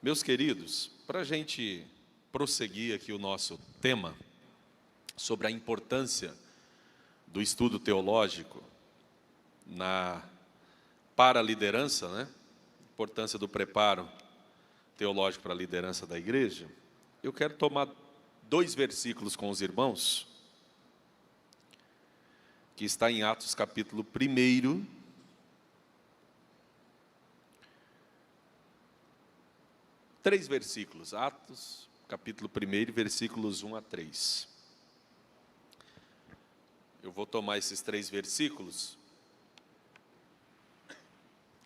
Meus queridos, para a gente prosseguir aqui o nosso tema sobre a importância do estudo teológico para a liderança, né? Importância do preparo teológico para a liderança da igreja, eu quero tomar 2 versículos com os irmãos, que está em Atos capítulo 1. Três versículos, Atos, capítulo 1, versículos 1 a 3. Eu vou tomar esses 3 versículos,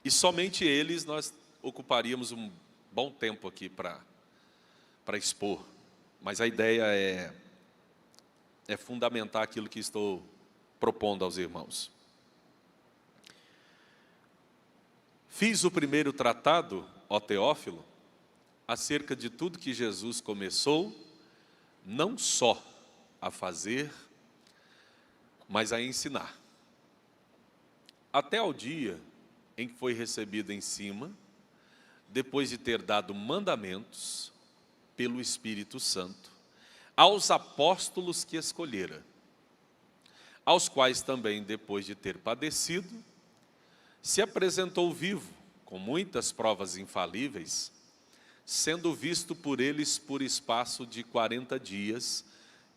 e somente eles nós ocuparíamos um bom tempo aqui para expor. Mas a ideia é fundamentar aquilo que estou propondo aos irmãos. Fiz o primeiro tratado, ó Teófilo, acerca de tudo que Jesus começou, não só a fazer, mas a ensinar. Até ao dia em que foi recebido em cima, depois de ter dado mandamentos pelo Espírito Santo, aos apóstolos que escolhera, aos quais também, depois de ter padecido, se apresentou vivo, com muitas provas infalíveis, sendo visto por eles por espaço de 40 dias,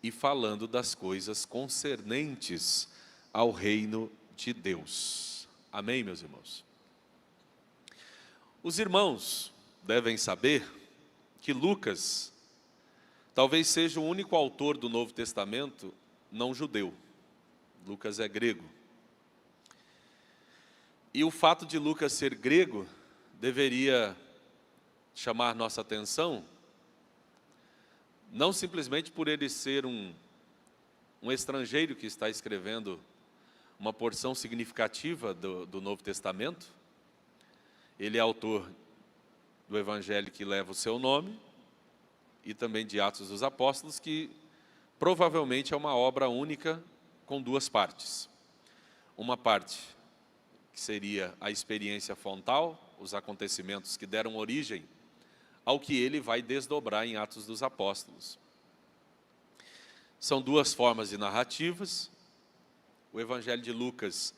e falando das coisas concernentes ao reino de Deus. Amém, meus irmãos? Os irmãos devem saber que Lucas talvez seja o único autor do Novo Testamento não judeu. Lucas é grego. E o fato de Lucas ser grego deveria chamar nossa atenção, não simplesmente por ele ser um estrangeiro que está escrevendo uma porção significativa do Novo Testamento. Ele é autor do Evangelho que leva o seu nome, e também de Atos dos Apóstolos, que provavelmente é uma obra única com 2 partes. Uma parte que seria a experiência frontal, os acontecimentos que deram origem ao que ele vai desdobrar em Atos dos Apóstolos. São 2 formas de narrativas. O Evangelho de Lucas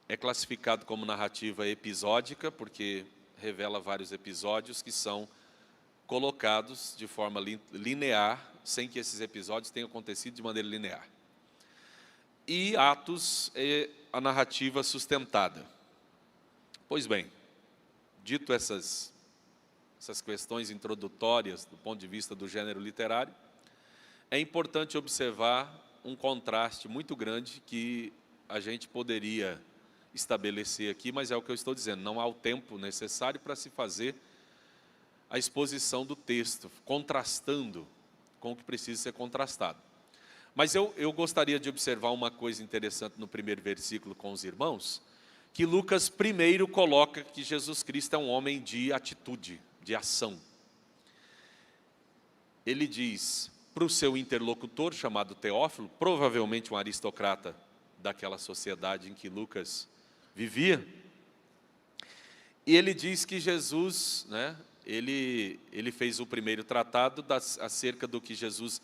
é classificado como narrativa episódica, porque revela vários episódios que são colocados de forma linear, sem que esses episódios tenham acontecido de maneira linear. E Atos é a narrativa sustentada. Pois bem, dito essas questões introdutórias do ponto de vista do gênero literário, é importante observar um contraste muito grande que a gente poderia estabelecer aqui, mas é o que eu estou dizendo, não há o tempo necessário para se fazer a exposição do texto, contrastando com o que precisa ser contrastado. Mas eu gostaria de observar uma coisa interessante no primeiro versículo com os irmãos, que Lucas primeiro coloca que Jesus Cristo é um homem de atitude, de ação. Ele diz para o seu interlocutor, chamado Teófilo, provavelmente um aristocrata daquela sociedade em que Lucas vivia, e ele diz que Jesus, né, ele fez o primeiro tratado acerca do que Jesus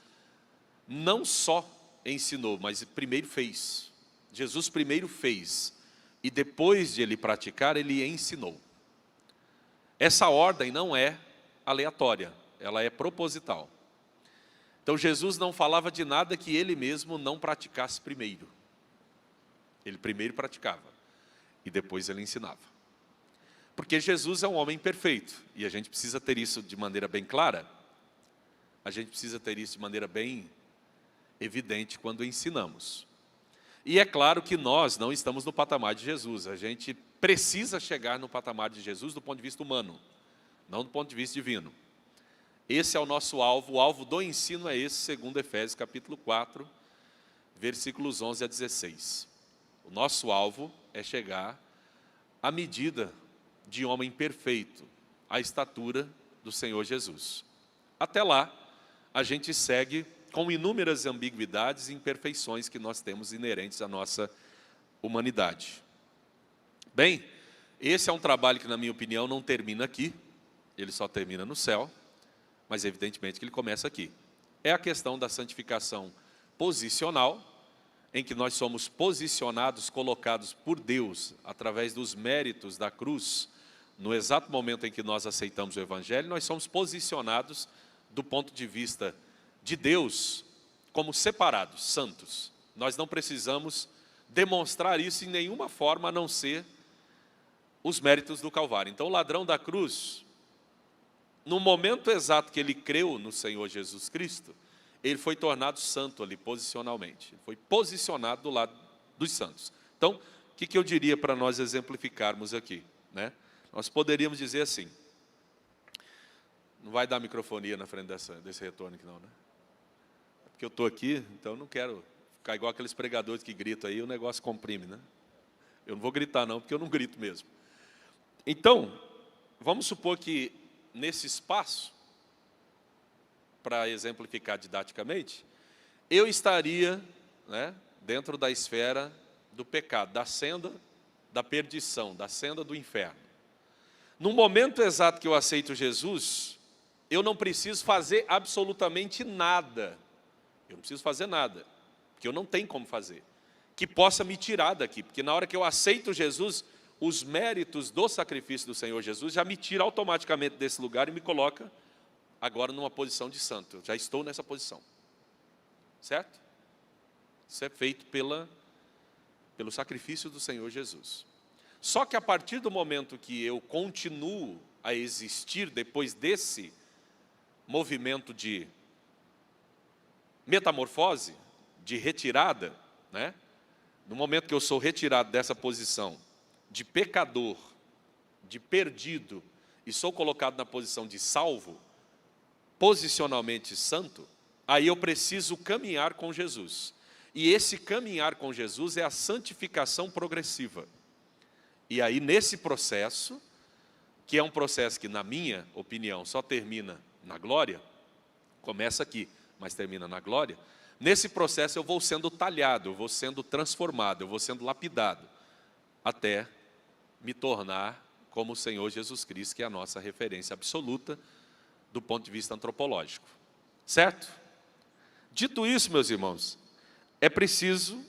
não só ensinou, mas primeiro fez. Jesus primeiro fez, e depois de ele praticar, ele ensinou. Essa ordem não é aleatória, ela é proposital. Então Jesus não falava de nada que ele mesmo não praticasse primeiro. Ele primeiro praticava, e depois ele ensinava. Porque Jesus é um homem perfeito, e a gente precisa ter isso de maneira bem clara, a gente precisa ter isso de maneira bem evidente quando ensinamos. E é claro que nós não estamos no patamar de Jesus, a gente precisa chegar no patamar de Jesus do ponto de vista humano, não do ponto de vista divino. Esse é o nosso alvo, o alvo do ensino é esse, segundo Efésios capítulo 4, versículos 11 a 16. O nosso alvo é chegar à medida de homem perfeito, à estatura do Senhor Jesus. Até lá, a gente segue com inúmeras ambiguidades e imperfeições que nós temos inerentes à nossa humanidade. Bem, esse é um trabalho que, na minha opinião, não termina aqui. ele só termina no céu, mas evidentemente que ele começa aqui. É a questão da santificação posicional, em que nós somos posicionados, colocados por Deus, através dos méritos da cruz, no exato momento em que nós aceitamos o Evangelho, nós somos posicionados do ponto de vista de Deus, como separados, santos. Nós não precisamos demonstrar isso em nenhuma forma, a não ser os méritos do Calvário. Então o ladrão da cruz, no momento exato que ele creu no Senhor Jesus Cristo, ele foi tornado santo ali, posicionalmente. Ele foi posicionado do lado dos santos. Então, o que eu diria para nós exemplificarmos aqui, né? Nós poderíamos dizer assim, não vai dar microfonia na frente desse retorno aqui não, né? Porque eu estou aqui, então eu não quero ficar igual aqueles pregadores que gritam aí, o negócio comprime, né? Eu não vou gritar não, porque eu não grito mesmo. Então, vamos supor que nesse espaço, para exemplificar didaticamente, eu estaria, né, dentro da esfera do pecado, da senda da perdição, da senda do inferno. No momento exato que eu aceito Jesus, eu não preciso fazer absolutamente nada. Eu não preciso fazer nada, porque eu não tenho como fazer, que possa me tirar daqui, porque na hora que eu aceito Jesus, os méritos do sacrifício do Senhor Jesus já me tira automaticamente desse lugar e me coloca agora numa posição de santo. Eu já estou nessa posição. Certo? Isso é feito pelo sacrifício do Senhor Jesus. Só que a partir do momento que eu continuo a existir depois desse movimento de metamorfose, de retirada, né? No momento que eu sou retirado dessa posição de pecador, de perdido, e sou colocado na posição de salvo, posicionalmente santo, aí eu preciso caminhar com Jesus. E esse caminhar com Jesus é a santificação progressiva. E aí nesse processo, que é um processo que na minha opinião só termina na glória, começa aqui, mas termina na glória, nesse processo eu vou sendo talhado, eu vou sendo transformado, eu vou sendo lapidado, até me tornar como o Senhor Jesus Cristo, que é a nossa referência absoluta do ponto de vista antropológico. Certo? Dito isso, meus irmãos, é preciso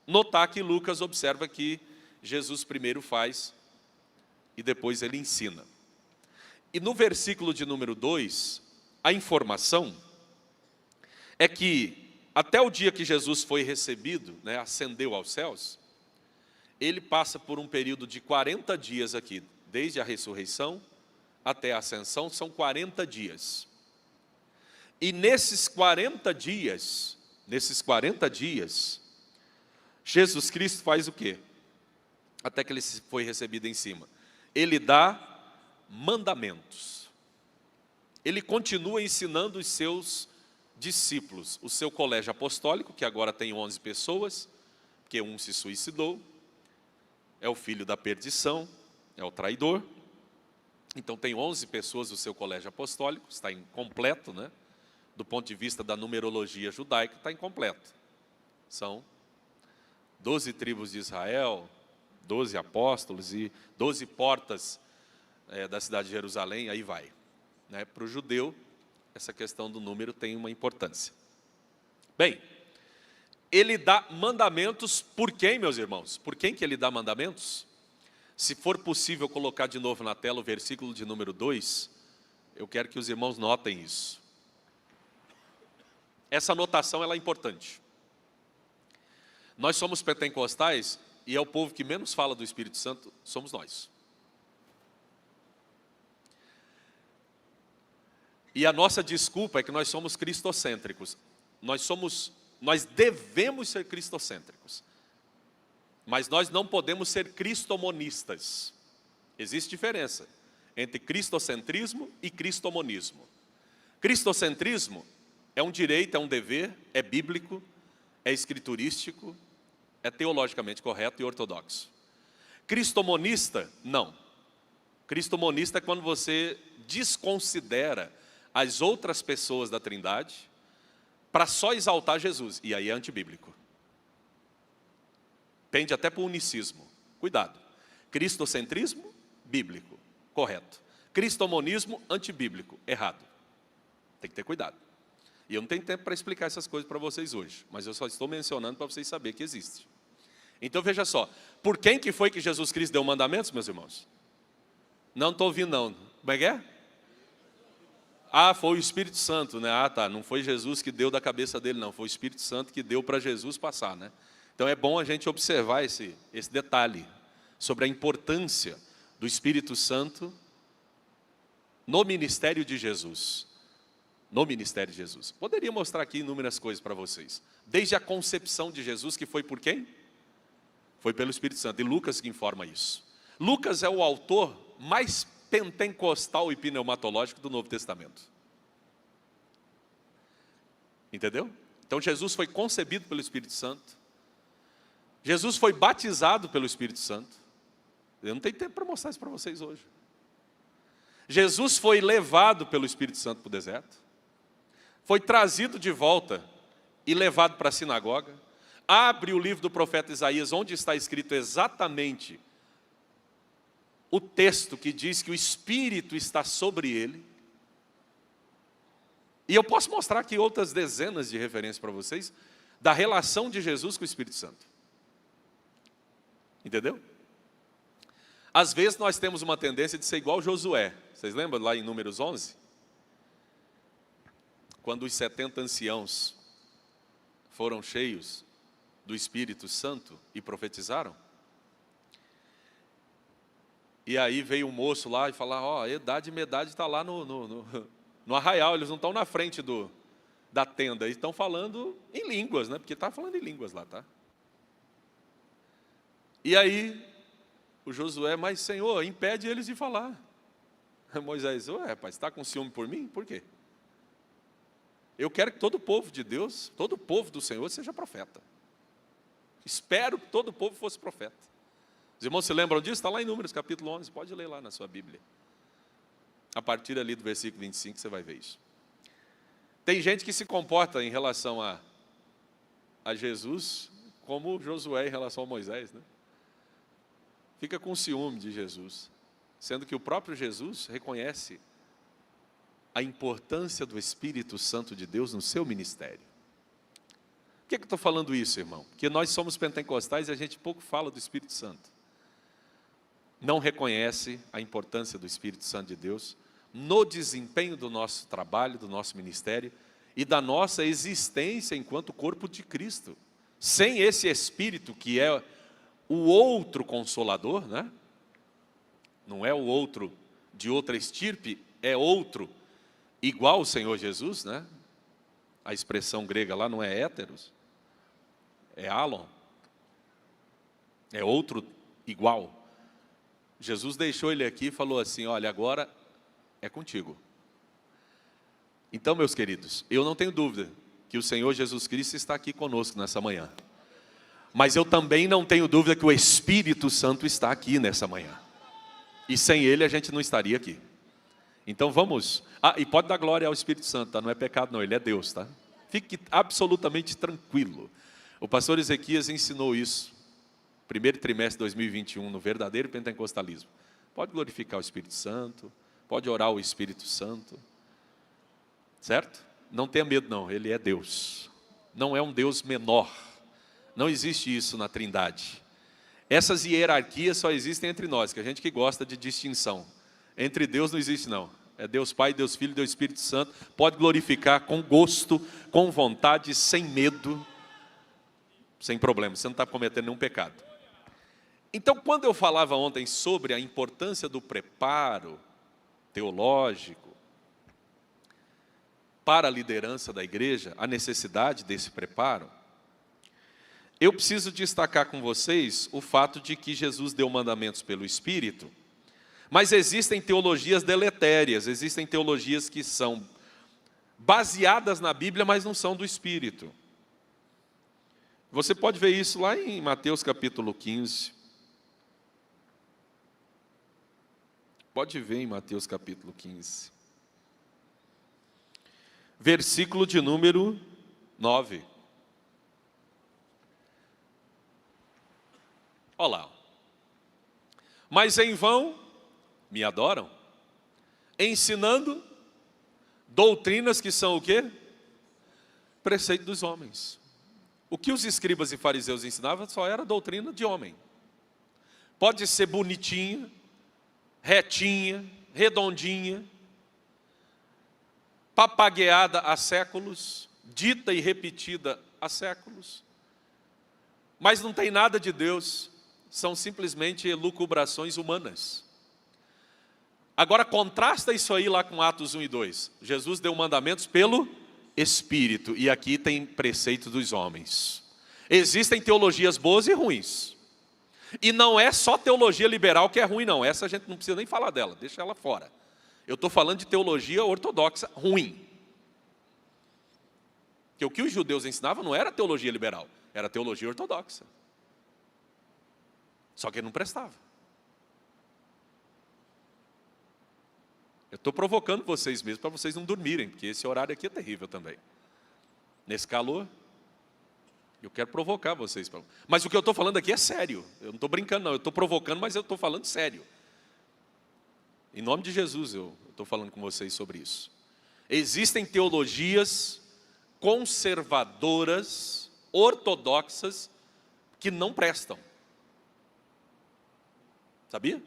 notar que Lucas observa que Jesus primeiro faz e depois ele ensina. E no versículo de número 2, a informação é que até o dia que Jesus foi recebido, né, ascendeu aos céus, ele passa por um período de 40 dias aqui, desde a ressurreição até a ascensão, são 40 dias. E nesses 40 dias, Jesus Cristo faz o quê? Até que ele foi recebido em cima. Ele dá mandamentos. Ele continua ensinando os seus discípulos, o seu colégio apostólico, que agora tem 11 pessoas, porque um se suicidou, é o filho da perdição, é o traidor. Então tem 11 pessoas do seu colégio apostólico, está incompleto, né? Do ponto de vista da numerologia judaica, está incompleto. São 12 tribos de Israel, 12 apóstolos e 12 portas da cidade de Jerusalém, aí vai. Né? Para o judeu, essa questão do número tem uma importância. Bem, ele dá mandamentos por quem, meus irmãos? Por quem que ele dá mandamentos? Se for possível colocar de novo na tela o versículo de número 2, eu quero que os irmãos notem isso. Essa anotação ela é importante. Nós somos pentecostais e é o povo que menos fala do Espírito Santo, somos nós. E a nossa desculpa é que nós somos cristocêntricos. Nós devemos ser cristocêntricos. Mas nós não podemos ser cristomonistas. Existe diferença entre cristocentrismo e cristomonismo. Cristocentrismo é um direito, é um dever, é bíblico, é escriturístico, é teologicamente correto e ortodoxo. Cristomonista, não. Cristomonista é quando você desconsidera as outras pessoas da Trindade para só exaltar Jesus. E aí é antibíblico. Pende até para o unicismo. Cuidado. Cristocentrismo, bíblico, correto. cristomonismo antibíblico, errado. Tem que ter cuidado. E eu não tenho tempo para explicar essas coisas para vocês hoje, mas eu só estou mencionando para vocês saberem que existe. Então veja só, por quem que foi que Jesus Cristo deu mandamentos, meus irmãos? Não estou ouvindo não. Como é que é? Ah, foi o Espírito Santo, né? Ah, tá, não foi Jesus que deu da cabeça dele, não. Foi o Espírito Santo que deu para Jesus passar, né? Então é bom a gente observar esse detalhe sobre a importância do Espírito Santo no ministério de Jesus. No ministério de Jesus. Poderia mostrar aqui inúmeras coisas para vocês. Desde a concepção de Jesus, que foi por quem? Foi pelo Espírito Santo. E Lucas que informa isso. Lucas é o autor mais pentecostal e pneumatológico do Novo Testamento. Entendeu? Então Jesus foi concebido pelo Espírito Santo. Jesus foi batizado pelo Espírito Santo. Eu não tenho tempo para mostrar isso para vocês hoje. Jesus foi levado pelo Espírito Santo para o deserto. Foi trazido de volta e levado para a sinagoga. Abre o livro do profeta Isaías, onde está escrito exatamente o texto que diz que o Espírito está sobre ele. E eu posso mostrar aqui outras dezenas de referências para vocês da relação de Jesus com o Espírito Santo. Entendeu? Às vezes nós temos uma tendência de ser igual Josué. Vocês lembram lá em Números 11? Quando os 70 anciãos foram cheios do Espírito Santo e profetizaram? E aí veio um moço lá e falou, ó, Edade e Medade está lá no arraial, eles não estão na frente da tenda, eles estão falando em línguas, né? Porque está falando em línguas lá, tá? E aí, o Josué, mas Senhor, impede eles de falar. Moisés, ué, rapaz, está com ciúme por mim? Por quê? Eu quero que todo o povo de Deus, todo o povo do Senhor seja profeta. Espero que todo o povo fosse profeta. Os irmãos se lembram disso? Está lá em Números, capítulo 11, pode ler lá na sua Bíblia. A partir ali do versículo 25, você vai ver isso. Tem gente que se comporta em relação a Jesus como Josué em relação a Moisés, né? Fica com ciúme de Jesus, sendo que o próprio Jesus reconhece a importância do Espírito Santo de Deus no seu ministério. Por que eu estou falando isso, irmão? Porque nós somos pentecostais e a gente pouco fala do Espírito Santo. Não reconhece a importância do Espírito Santo de Deus no desempenho do nosso trabalho, do nosso ministério e da nossa existência enquanto corpo de Cristo. Sem esse Espírito que é o outro Consolador, né? Não é o outro de outra estirpe, é outro igual ao Senhor Jesus, né? A expressão grega lá não é héteros, é alon, é outro igual. Jesus deixou ele aqui e falou assim, olha, agora é contigo. Então, meus queridos, eu não tenho dúvida que o Senhor Jesus Cristo está aqui conosco nessa manhã. Mas eu também não tenho dúvida que o Espírito Santo está aqui nessa manhã. E sem Ele a gente não estaria aqui. Então vamos... e pode dar glória ao Espírito Santo, tá? Não é pecado não, Ele é Deus, tá? Fique absolutamente tranquilo. O pastor Ezequias ensinou isso, primeiro trimestre de 2021, no verdadeiro pentecostalismo. Pode glorificar o Espírito Santo, pode orar o Espírito Santo, certo? Não tenha medo não, Ele é Deus. Não é um Deus menor. Não existe isso na Trindade. Essas hierarquias só existem entre nós, que a gente que gosta de distinção. Entre Deus não existe não. É Deus Pai, Deus Filho, Deus Espírito Santo. Pode glorificar com gosto, com vontade, sem medo, sem problema. Você não está cometendo nenhum pecado. Então, quando eu falava ontem sobre a importância do preparo teológico para a liderança da igreja, a necessidade desse preparo, eu preciso destacar com vocês o fato de que Jesus deu mandamentos pelo Espírito, mas existem teologias deletérias, existem teologias que são baseadas na Bíblia, mas não são do Espírito. Você pode ver isso lá em Mateus capítulo 15. Pode ver em Mateus capítulo 15. Versículo de número 9. Olha lá. Mas em vão me adoram, ensinando doutrinas que são o quê? Preceito dos homens. O que os escribas e fariseus ensinavam só era doutrina de homem. Pode ser bonitinha, retinha, redondinha, papagueada há séculos, dita e repetida há séculos, mas não tem nada de Deus, são simplesmente elucubrações humanas. Agora contrasta isso aí lá com Atos 1 e 2. Jesus deu mandamentos pelo Espírito, e aqui tem preceito dos homens. Existem teologias boas e ruins. E não é só teologia liberal que é ruim, não. Essa a gente não precisa nem falar dela, deixa ela fora. Eu estou falando de teologia ortodoxa ruim. Porque o que os judeus ensinavam não era teologia liberal, era teologia ortodoxa. Só que não prestava. Eu estou provocando vocês mesmo para vocês não dormirem, porque esse horário aqui é terrível também. Nesse calor, eu quero provocar vocês. Mas o que eu estou falando aqui é sério. Eu não estou brincando, não. Eu estou provocando, mas eu estou falando sério. Em nome de Jesus, eu estou falando com vocês sobre isso. Existem teologias conservadoras, ortodoxas, que não prestam. Sabia?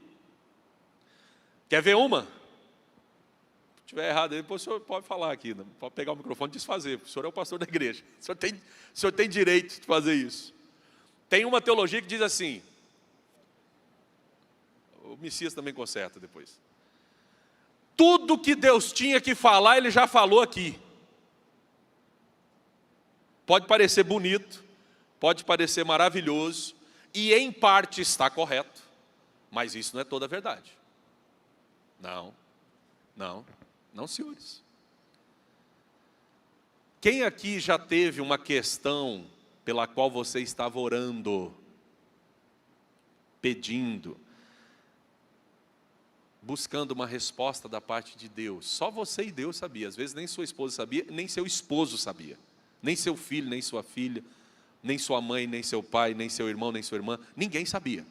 Quer ver uma? Se estiver errado, depois o senhor pode falar aqui, né? Pode pegar o microfone e desfazer. O senhor é o pastor da igreja. O senhor tem direito de fazer isso. Tem uma teologia que diz assim, o Messias também conserta depois. Tudo que Deus tinha que falar, Ele já falou aqui. Pode parecer bonito, pode parecer maravilhoso, e em parte está correto, mas isso não é toda a verdade. Não, senhores. Quem aqui já teve uma questão pela qual você estava orando, pedindo, buscando uma resposta da parte de Deus? Só você e Deus sabia. Às vezes nem sua esposa sabia, nem seu esposo sabia. Nem seu filho, nem sua filha, nem sua mãe, nem seu pai, nem seu irmão, nem sua irmã. Ninguém sabia.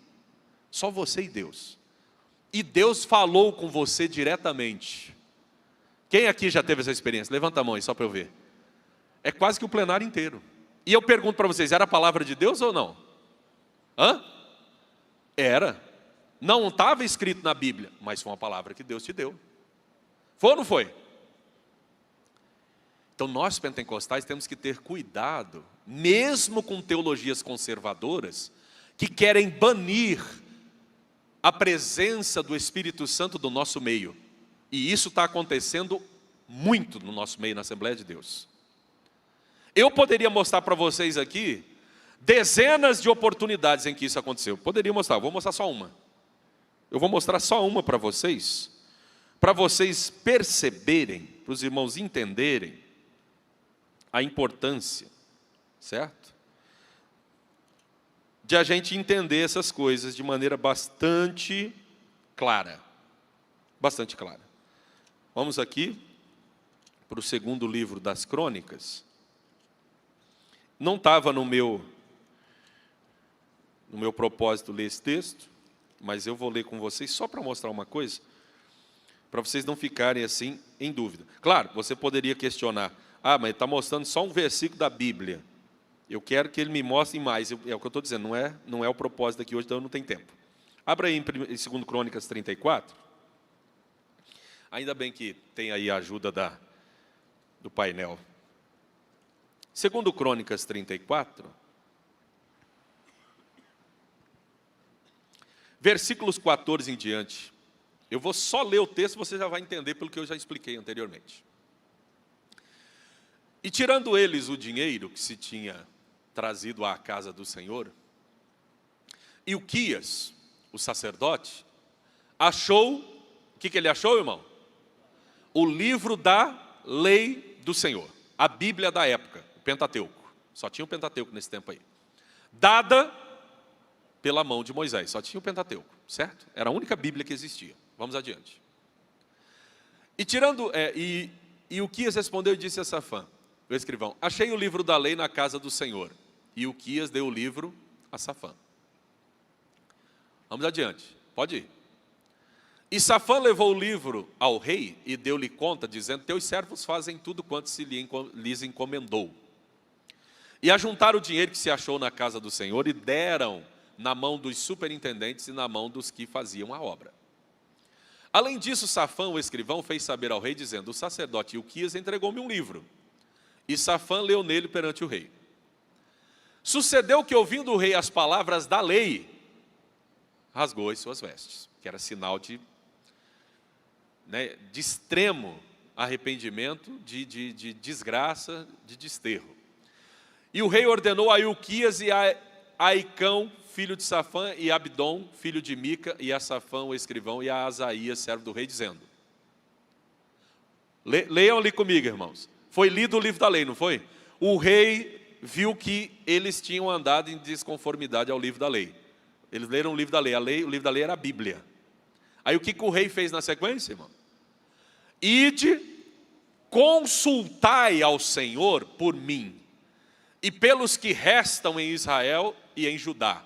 Só você e Deus. E Deus falou com você diretamente. Quem aqui já teve essa experiência? Levanta a mão aí, só para eu ver. É quase que o plenário inteiro. E eu pergunto para vocês, era a palavra de Deus ou não? Era. Não estava escrito na Bíblia, mas foi uma palavra que Deus te deu. Foi ou não foi? Então nós pentecostais temos que ter cuidado, mesmo com teologias conservadoras, que querem banir a presença do Espírito Santo do nosso meio. E isso está acontecendo muito no nosso meio, na Assembleia de Deus. Eu poderia mostrar para vocês aqui dezenas de oportunidades em que isso aconteceu. Poderia mostrar, vou mostrar só uma. Eu vou mostrar só uma para vocês perceberem, para os irmãos entenderem a importância, certo? De a gente entender essas coisas de maneira bastante clara. Bastante clara. Vamos aqui para o segundo livro das Crônicas. Não estava no meu propósito ler esse texto, mas eu vou ler com vocês só para mostrar uma coisa, para vocês não ficarem assim em dúvida. Claro, você poderia questionar, mas está mostrando só um versículo da Bíblia. Eu quero que ele me mostre mais. É o que eu estou dizendo, não é o propósito aqui hoje, então não tem tempo. Abra aí em 2 Crônicas 34. Ainda bem que tem aí a ajuda do painel. 2 Crônicas 34. Versículos 14 em diante. Eu vou só ler o texto, você já vai entender pelo que eu já expliquei anteriormente. E tirando eles o dinheiro que se tinha trazido à casa do Senhor, Ilquias, o sacerdote, achou, o que ele achou, irmão? O livro da lei do Senhor, a Bíblia da época, o Pentateuco. Só tinha o Pentateuco nesse tempo aí. Dada pela mão de Moisés, só tinha o Pentateuco, certo? Era a única Bíblia que existia. Vamos adiante. E Ilquias respondeu e disse a Safã, o escrivão, achei o livro da lei na casa do Senhor. E Ilquias deu o livro a Safã. Vamos adiante, pode ir. E Safã levou o livro ao rei e deu-lhe conta, dizendo: teus servos fazem tudo quanto se lhes encomendou. E ajuntaram o dinheiro que se achou na casa do Senhor e deram na mão dos superintendentes e na mão dos que faziam a obra. Além disso, Safã, o escrivão, fez saber ao rei, dizendo: o sacerdote Ilquias entregou-me um livro. E Safã leu nele perante o rei. Sucedeu que, ouvindo o rei as palavras da lei, rasgou as suas vestes, que era sinal de extremo arrependimento, de desgraça, de desterro. E o rei ordenou a Ilquias e a Aicão, filho de Safã, e a Abdom, filho de Mica, e a Safã, o escrivão, e a Asaías, servo do rei, dizendo... Leiam ali comigo, irmãos. Foi lido o livro da lei, não foi? O rei viu que eles tinham andado em desconformidade ao livro da lei. Eles leram o livro da lei. O livro da lei era a Bíblia. Aí o que o rei fez na sequência, irmão? Ide, consultai ao Senhor por mim e pelos que restam em Israel e em Judá,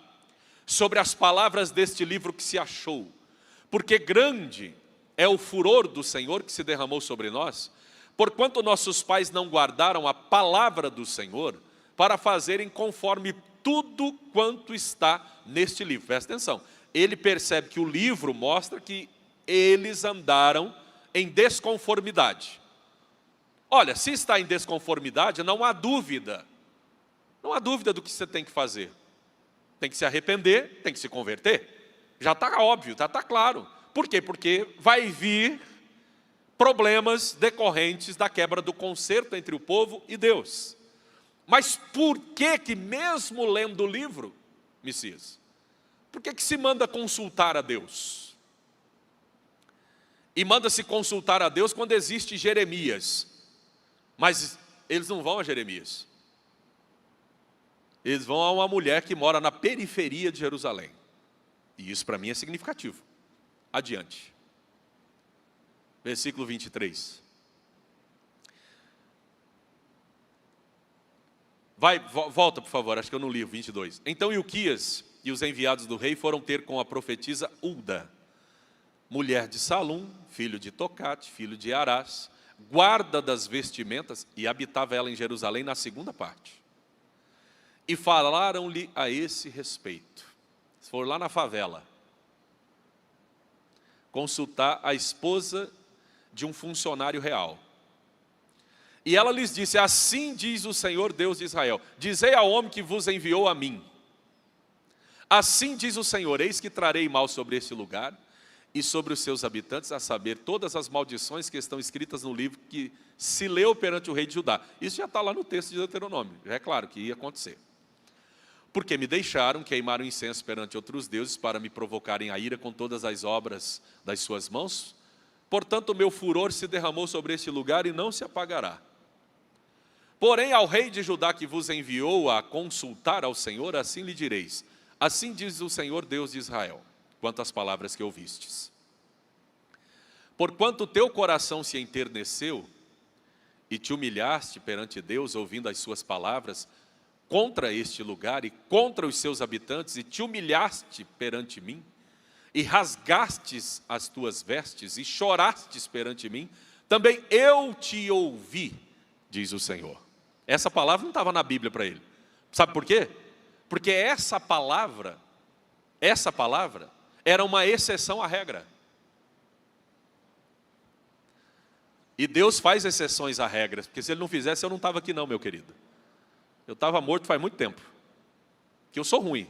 sobre as palavras deste livro que se achou, porque grande é o furor do Senhor que se derramou sobre nós, porquanto nossos pais não guardaram a palavra do Senhor para fazerem conforme tudo quanto está neste livro. Presta atenção, ele percebe que o livro mostra que eles andaram em desconformidade. Olha, se está em desconformidade, não há dúvida do que você tem que fazer. Tem que se arrepender, tem que se converter. Já está óbvio, já está claro. Por quê? Porque vai vir problemas decorrentes da quebra do concerto entre o povo e Deus. Mas por que mesmo lendo o livro, Messias, por que se manda consultar a Deus? E manda-se consultar a Deus quando existe Jeremias. Mas eles não vão a Jeremias. Eles vão a uma mulher que mora na periferia de Jerusalém. E isso para mim é significativo. Adiante. Versículo 23. Volta por favor, acho que eu não li o 22. Então Ilquias e os enviados do rei foram ter com a profetisa Hulda, mulher de Salum, filho de Tocate, filho de Arás, guarda das vestimentas, e habitava ela em Jerusalém na segunda parte. E falaram-lhe a esse respeito. Foram lá na favela consultar a esposa de um funcionário real. E ela lhes disse: assim diz o Senhor Deus de Israel, dizei ao homem que vos enviou a mim. Assim diz o Senhor, eis que trarei mal sobre este lugar e sobre os seus habitantes, a saber, todas as maldições que estão escritas no livro que se leu perante o rei de Judá. Isso já está lá no texto de Deuteronômio, já é claro que ia acontecer. Porque me deixaram, queimaram incenso perante outros deuses para me provocarem a ira com todas as obras das suas mãos. Portanto, o meu furor se derramou sobre este lugar e não se apagará. Porém, ao rei de Judá que vos enviou a consultar ao Senhor, assim lhe direis: assim diz o Senhor Deus de Israel, quanto às palavras que ouvistes. Porquanto o teu coração se enterneceu e te humilhaste perante Deus, ouvindo as suas palavras, contra este lugar e contra os seus habitantes, e te humilhaste perante mim, e rasgastes as tuas vestes, e chorastes perante mim, também eu te ouvi, diz o Senhor. Essa palavra não estava na Bíblia para ele. Sabe por quê? Porque essa palavra era uma exceção à regra. E Deus faz exceções a regras, porque se Ele não fizesse, eu não estava aqui não, meu querido. Eu estava morto faz muito tempo. Que eu sou ruim.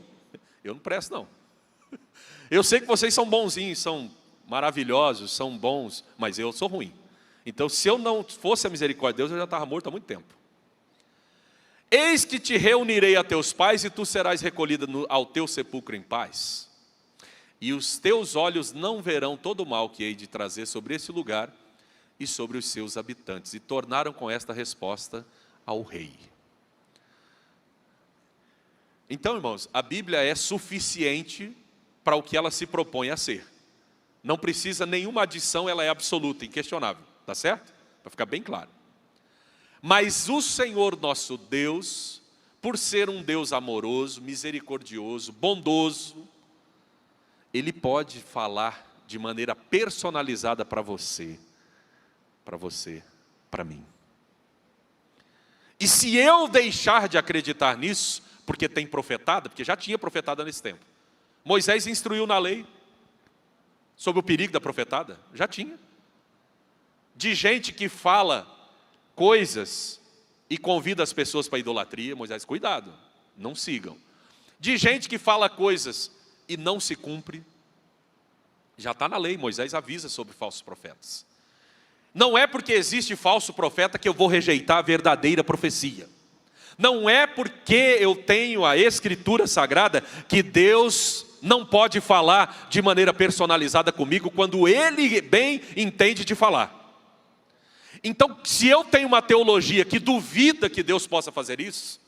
Eu não presto, não. Eu sei que vocês são bonzinhos, são maravilhosos, são bons, mas eu sou ruim. Então, se eu não fosse a misericórdia de Deus, eu já estava morto há muito tempo. Eis que te reunirei a teus pais, e tu serás recolhida ao teu sepulcro em paz. E os teus olhos não verão todo o mal que hei de trazer sobre esse lugar e sobre os seus habitantes. E tornaram com esta resposta ao rei. Então, irmãos, a Bíblia é suficiente para o que ela se propõe a ser. Não precisa nenhuma adição, ela é absoluta, inquestionável. Tá certo? Para ficar bem claro. Mas o Senhor nosso Deus, por ser um Deus amoroso, misericordioso, bondoso, Ele pode falar de maneira personalizada para você, para mim. E se eu deixar de acreditar nisso, porque tem profetada, porque já tinha profetada nesse tempo. Moisés instruiu na lei sobre o perigo da profetada, já tinha. De gente que fala coisas e convida as pessoas para a idolatria, Moisés, cuidado, não sigam. De gente que fala coisas e não se cumpre, já está na lei, Moisés avisa sobre falsos profetas. Não é porque existe falso profeta que eu vou rejeitar a verdadeira profecia. Não é porque eu tenho a Escritura Sagrada que Deus não pode falar de maneira personalizada comigo quando Ele bem entende de falar. Então, se eu tenho uma teologia que duvida que Deus possa fazer isso,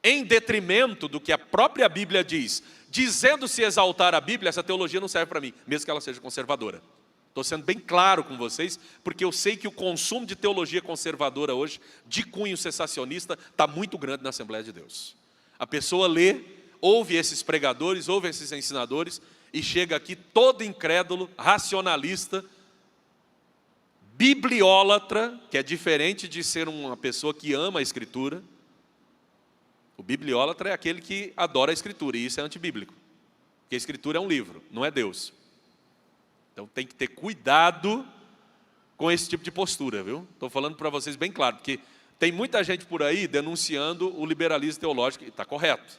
em detrimento do que a própria Bíblia diz, dizendo se exaltar a Bíblia, essa teologia não serve para mim, mesmo que ela seja conservadora. Estou sendo bem claro com vocês, porque eu sei que o consumo de teologia conservadora hoje, de cunho sensacionista, está muito grande na Assembleia de Deus. A pessoa lê, ouve esses pregadores, ouve esses ensinadores, e chega aqui todo incrédulo, racionalista, bibliólatra, que é diferente de ser uma pessoa que ama a Escritura. O bibliólatra é aquele que adora a Escritura, e isso é antibíblico. Porque a Escritura é um livro, não é Deus. Então tem que ter cuidado com esse tipo de postura, viu? Estou falando para vocês bem claro, porque tem muita gente por aí denunciando o liberalismo teológico, e está correto.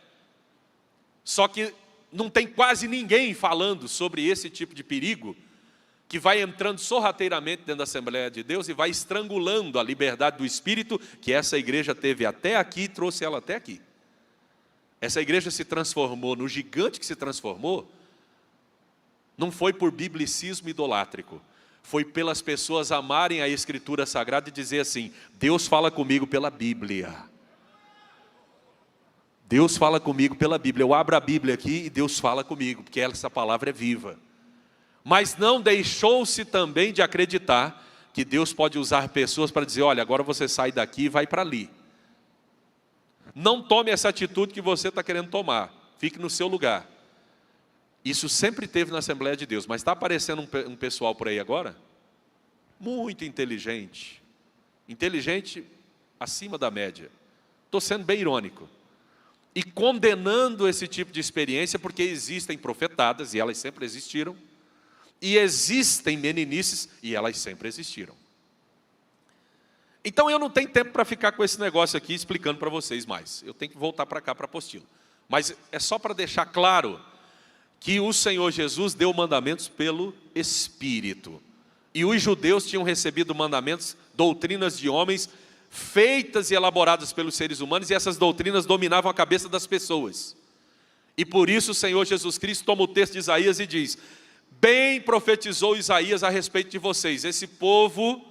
Só que não tem quase ninguém falando sobre esse tipo de perigo, que vai entrando sorrateiramente dentro da Assembleia de Deus e vai estrangulando a liberdade do Espírito, que essa igreja teve até aqui e trouxe ela até aqui. Essa igreja se transformou no gigante que se transformou, não foi por biblicismo idolátrico, foi pelas pessoas amarem a Escritura Sagrada e dizer assim, Deus fala comigo pela Bíblia. Deus fala comigo pela Bíblia. Eu abro a Bíblia aqui e Deus fala comigo, porque essa palavra é viva. Mas não deixou-se também de acreditar que Deus pode usar pessoas para dizer, olha, agora você sai daqui e vai para ali. Não tome essa atitude que você está querendo tomar. Fique no seu lugar. Isso sempre teve na Assembleia de Deus, mas está aparecendo um pessoal por aí agora, muito inteligente, inteligente acima da média. Estou sendo bem irônico. E condenando esse tipo de experiência, porque existem profetadas, e elas sempre existiram, e existem meninices, e elas sempre existiram. Então eu não tenho tempo para ficar com esse negócio aqui explicando para vocês mais. Eu tenho que voltar para cá para a apostila. Mas é só para deixar claro que o Senhor Jesus deu mandamentos pelo Espírito. E os judeus tinham recebido mandamentos, doutrinas de homens, feitas e elaboradas pelos seres humanos, e essas doutrinas dominavam a cabeça das pessoas. E por isso o Senhor Jesus Cristo toma o texto de Isaías e diz, bem profetizou Isaías a respeito de vocês, esse povo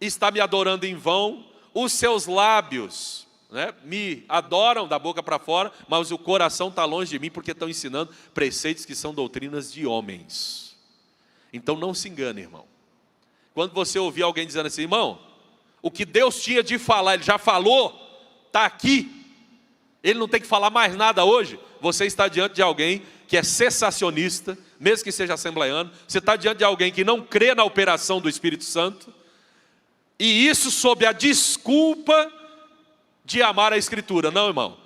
está me adorando em vão, os seus lábios me adoram da boca para fora, mas o coração está longe de mim, porque estão ensinando preceitos que são doutrinas de homens. Então não se engane, irmão. Quando você ouvir alguém dizendo assim, irmão, o que Deus tinha de falar, Ele já falou, está aqui, Ele não tem que falar mais nada hoje, você está diante de alguém que é cessacionista, mesmo que seja assembleiano, você está diante de alguém que não crê na operação do Espírito Santo, e isso sob a desculpa de amar a Escritura. Não, irmão.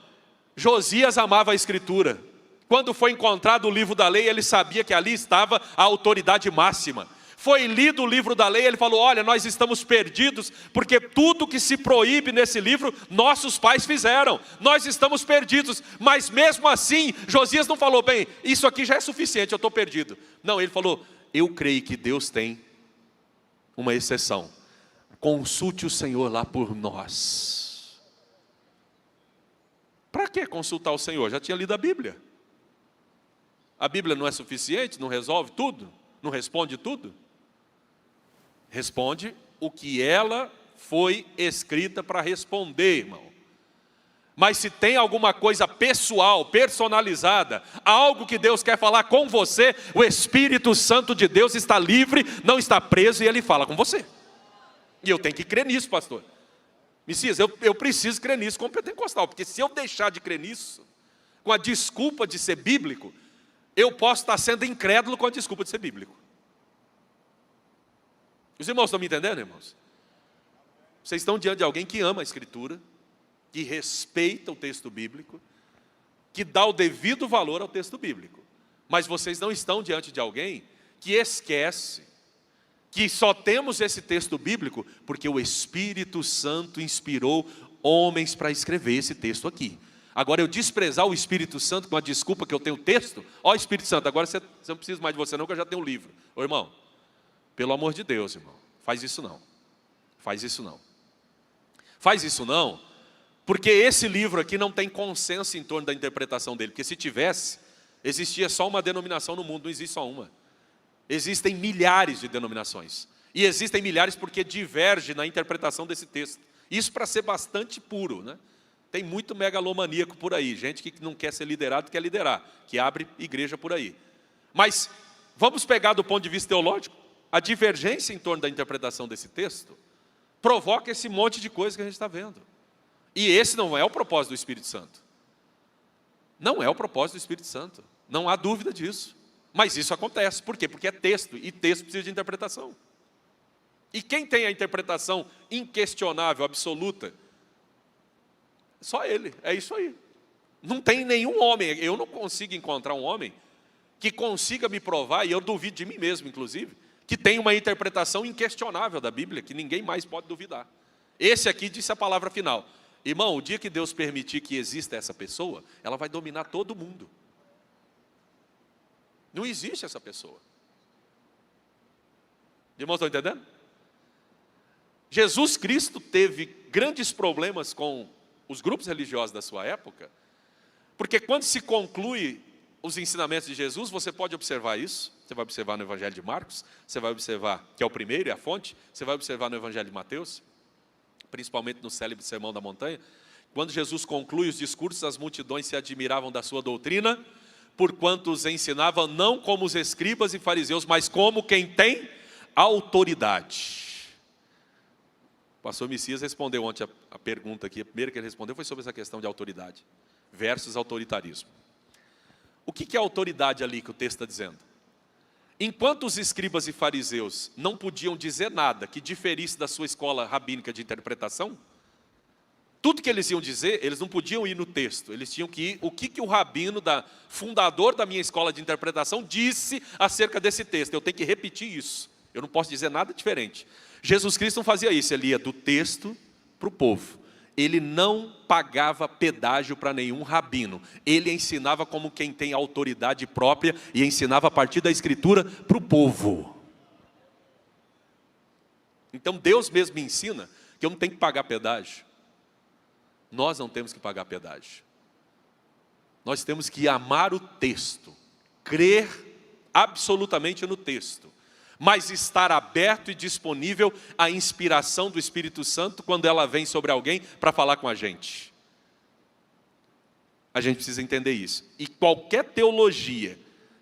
Josias amava a Escritura. Quando foi encontrado o livro da lei, ele sabia que ali estava a autoridade máxima. Foi lido o livro da lei, ele falou, olha, nós estamos perdidos, porque tudo que se proíbe nesse livro, nossos pais fizeram. Nós estamos perdidos. Mas mesmo assim, Josias não falou, bem, isso aqui já é suficiente, eu estou perdido. Não, ele falou, eu creio que Deus tem uma exceção. Consulte o Senhor lá por nós. Para que consultar o Senhor? Já tinha lido a Bíblia. A Bíblia não é suficiente? Não resolve tudo? Não responde tudo? Responde o que ela foi escrita para responder, irmão. Mas se tem alguma coisa pessoal, personalizada, algo que Deus quer falar com você, o Espírito Santo de Deus está livre, não está preso e Ele fala com você. E eu tenho que crer nisso, pastor. Messias, eu preciso crer nisso como pentecostal, porque se eu deixar de crer nisso, com a desculpa de ser bíblico, eu posso estar sendo incrédulo com a desculpa de ser bíblico. Os irmãos estão me entendendo, irmãos? Vocês estão diante de alguém que ama a Escritura, que respeita o texto bíblico, que dá o devido valor ao texto bíblico. Mas vocês não estão diante de alguém que esquece que só temos esse texto bíblico porque o Espírito Santo inspirou homens para escrever esse texto aqui. Agora, eu desprezar o Espírito Santo com a desculpa que eu tenho o texto, ó Espírito Santo, agora você não precisa mais de você não, que eu já tenho um livro. Ô irmão, pelo amor de Deus, irmão, faz isso não. Faz isso não. Faz isso não, porque esse livro aqui não tem consenso em torno da interpretação dele, porque se tivesse, existia só uma denominação no mundo, não existe só uma. Existem milhares de denominações. E existem milhares porque diverge na interpretação desse texto. Isso para ser bastante puro, né? Tem muito megalomaníaco por aí, gente que não quer ser liderado, quer liderar, que abre igreja por aí. Mas vamos pegar do ponto de vista teológico, a divergência em torno da interpretação desse texto provoca esse monte de coisa que a gente está vendo. E esse não é o propósito do Espírito Santo. Não é o propósito do Espírito Santo. Não há dúvida disso. Mas isso acontece. Por quê? Porque é texto, e texto precisa de interpretação. E quem tem a interpretação inquestionável, absoluta? Só ele, é isso aí. Não tem nenhum homem, eu não consigo encontrar um homem que consiga me provar, e eu duvido de mim mesmo, inclusive, que tem uma interpretação inquestionável da Bíblia, que ninguém mais pode duvidar. Esse aqui disse a palavra final. Irmão, o dia que Deus permitir que exista essa pessoa, ela vai dominar todo mundo. Não existe essa pessoa. Irmãos, estão entendendo? Jesus Cristo teve grandes problemas com os grupos religiosos da sua época, porque quando se conclui os ensinamentos de Jesus, você pode observar isso, você vai observar no Evangelho de Marcos, você vai observar, que é o primeiro e a fonte, você vai observar no Evangelho de Mateus, principalmente no célebre Sermão da Montanha, quando Jesus conclui os discursos, as multidões se admiravam da sua doutrina, porquanto os ensinava não como os escribas e fariseus, mas como quem tem autoridade. O pastor Messias respondeu ontem a pergunta aqui, a primeira que ele respondeu foi sobre essa questão de autoridade versus autoritarismo. O que é autoridade ali que o texto está dizendo? Enquanto os escribas e fariseus não podiam dizer nada que diferisse da sua escola rabínica de interpretação, tudo que eles iam dizer, eles não podiam ir no texto, eles tinham que ir, o que o rabino, fundador da minha escola de interpretação, disse acerca desse texto. Eu tenho que repetir isso, eu não posso dizer nada diferente. Jesus Cristo não fazia isso, ele ia do texto para o povo. Ele não pagava pedágio para nenhum rabino. Ele ensinava como quem tem autoridade própria e ensinava a partir da Escritura para o povo. Então Deus mesmo me ensina que eu não tenho que pagar pedágio. Nós não temos que pagar pedágio. Nós temos que amar o texto, crer absolutamente no texto, mas estar aberto e disponível à inspiração do Espírito Santo quando ela vem sobre alguém para falar com a gente. A gente precisa entender isso. E qualquer teologia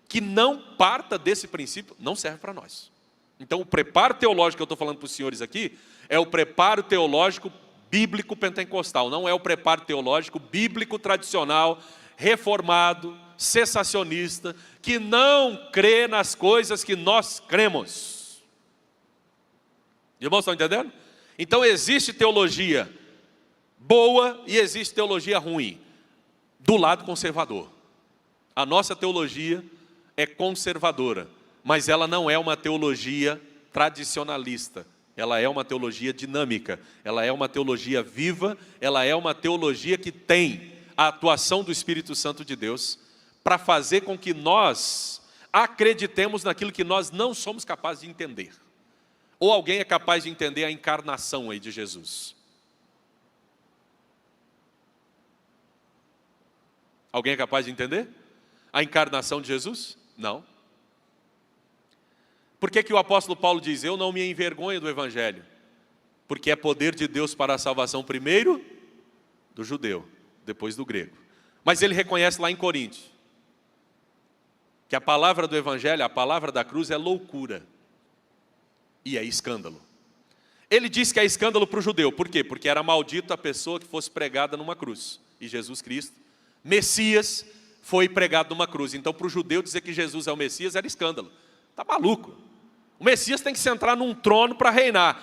que não parta desse princípio, não serve para nós. Então o preparo teológico que eu estou falando para os senhores aqui, é o preparo teológico bíblico pentecostal, não é o preparo teológico bíblico tradicional, reformado, cessacionista, que não crê nas coisas que nós cremos. Irmãos, estão entendendo? Então existe teologia boa e existe teologia ruim, do lado conservador. A nossa teologia é conservadora, mas ela não é uma teologia tradicionalista. Ela é uma teologia dinâmica, ela é uma teologia viva, ela é uma teologia que tem a atuação do Espírito Santo de Deus para fazer com que nós acreditemos naquilo que nós não somos capazes de entender. Ou alguém é capaz de entender a encarnação aí de Jesus? Alguém é capaz de entender a encarnação de Jesus? Não. Por que o apóstolo Paulo diz, eu não me envergonho do Evangelho? Porque é poder de Deus para a salvação primeiro do judeu, depois do grego. Mas ele reconhece lá em Coríntios, que a palavra do Evangelho, a palavra da cruz é loucura. E é escândalo. Ele diz que é escândalo para o judeu. Por quê? Porque era maldito a pessoa que fosse pregada numa cruz. E Jesus Cristo, Messias, foi pregado numa cruz. Então para o judeu dizer que Jesus é o Messias era escândalo. Está maluco. O Messias tem que sentar num trono para reinar.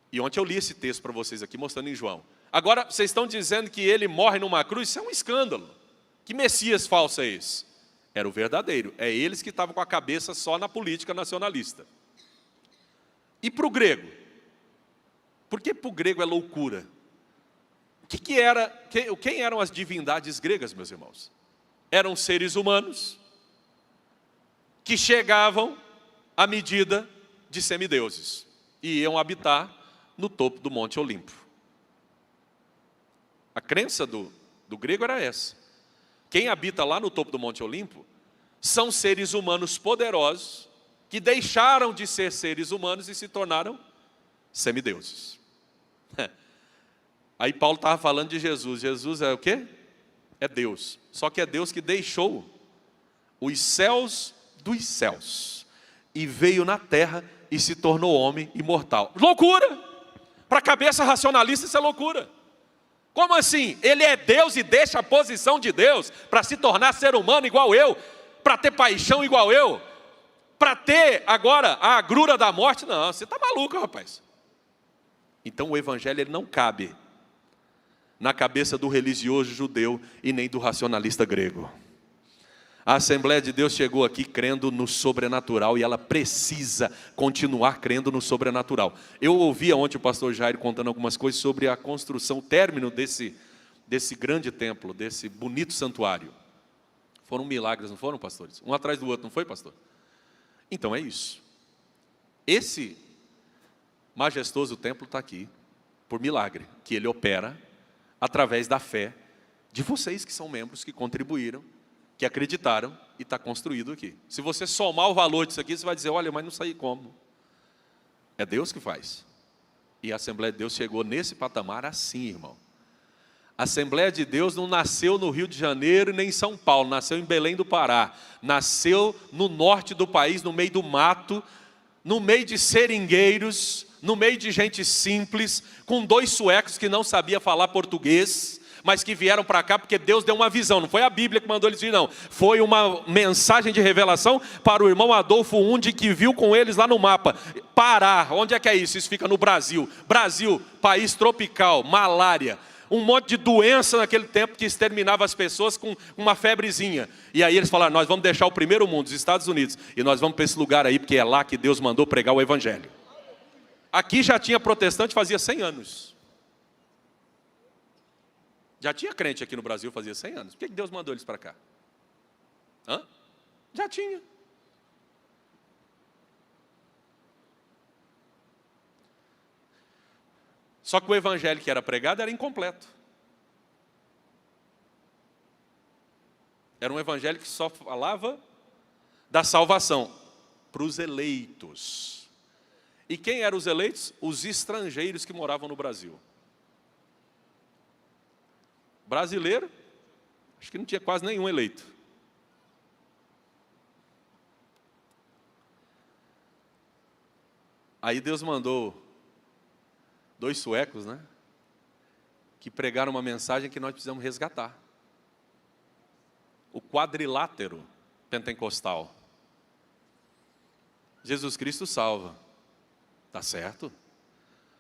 E ontem eu li esse texto para vocês aqui, mostrando em João. Agora, vocês estão dizendo que ele morre numa cruz? Isso é um escândalo. Que Messias falso é esse? Era o verdadeiro. É eles que estavam com a cabeça só na política nacionalista. E para o grego? Por que para o grego é loucura? Quem eram as divindades gregas, meus irmãos? Eram seres humanos que chegavam à medida de semideuses e iam habitar no topo do Monte Olimpo. A crença do grego era essa. Quem habita lá no topo do Monte Olimpo são seres humanos poderosos que deixaram de ser seres humanos e se tornaram semideuses. Aí Paulo estava falando de Jesus. Jesus é o quê? É Deus. Só que é Deus que deixou os céus dos céus e veio na terra e se tornou homem imortal. Loucura! Para a cabeça racionalista isso é loucura. Como assim? Ele é Deus e deixa a posição de Deus para se tornar ser humano igual eu, para ter paixão igual eu, para ter agora a agrura da morte? Não, você está maluco, rapaz. Então o evangelho ele não cabe na cabeça do religioso judeu e nem do racionalista grego. A Assembleia de Deus chegou aqui crendo no sobrenatural e ela precisa continuar crendo no sobrenatural. Eu ouvi ontem o pastor Jair contando algumas coisas sobre a construção, o término desse grande templo, desse bonito santuário. Foram milagres, não foram, pastores? Um atrás do outro, não foi, pastor? Então é isso. Esse majestoso templo está aqui por milagre, que ele opera através da fé de vocês que são membros, que contribuíram, que acreditaram e está construído aqui. Se você somar o valor disso aqui, você vai dizer, olha, mas não sei como. É Deus que faz. E a Assembleia de Deus chegou nesse patamar assim, irmão. A Assembleia de Deus não nasceu no Rio de Janeiro nem em São Paulo, nasceu em Belém do Pará. Nasceu no norte do país, no meio do mato, no meio de seringueiros, no meio de gente simples, com 2 suecos que não sabiam falar português, mas que vieram para cá porque Deus deu uma visão. Não foi a Bíblia que mandou eles vir, não. Foi uma mensagem de revelação para o irmão Adolfo Undi, que viu com eles lá no mapa. Pará, onde é que é isso? Isso fica no Brasil. Brasil, país tropical, malária. Um monte de doença naquele tempo que exterminava as pessoas com uma febrezinha. E aí eles falaram, nós vamos deixar o primeiro mundo, os Estados Unidos, e nós vamos para esse lugar aí, porque é lá que Deus mandou pregar o Evangelho. Aqui já tinha protestante fazia 100 anos. Já tinha crente aqui no Brasil fazia 100 anos. Por que Deus mandou eles para cá? Hã? Já tinha. Só que o evangelho que era pregado era incompleto. Era um evangelho que só falava da salvação para os eleitos. E quem eram os eleitos? Os estrangeiros que moravam no Brasil. Brasileiro, acho que não tinha quase nenhum eleito. Aí Deus mandou 2 suecos, né? Que pregaram uma mensagem que nós precisamos resgatar. O quadrilátero pentecostal. Jesus Cristo salva. Tá certo?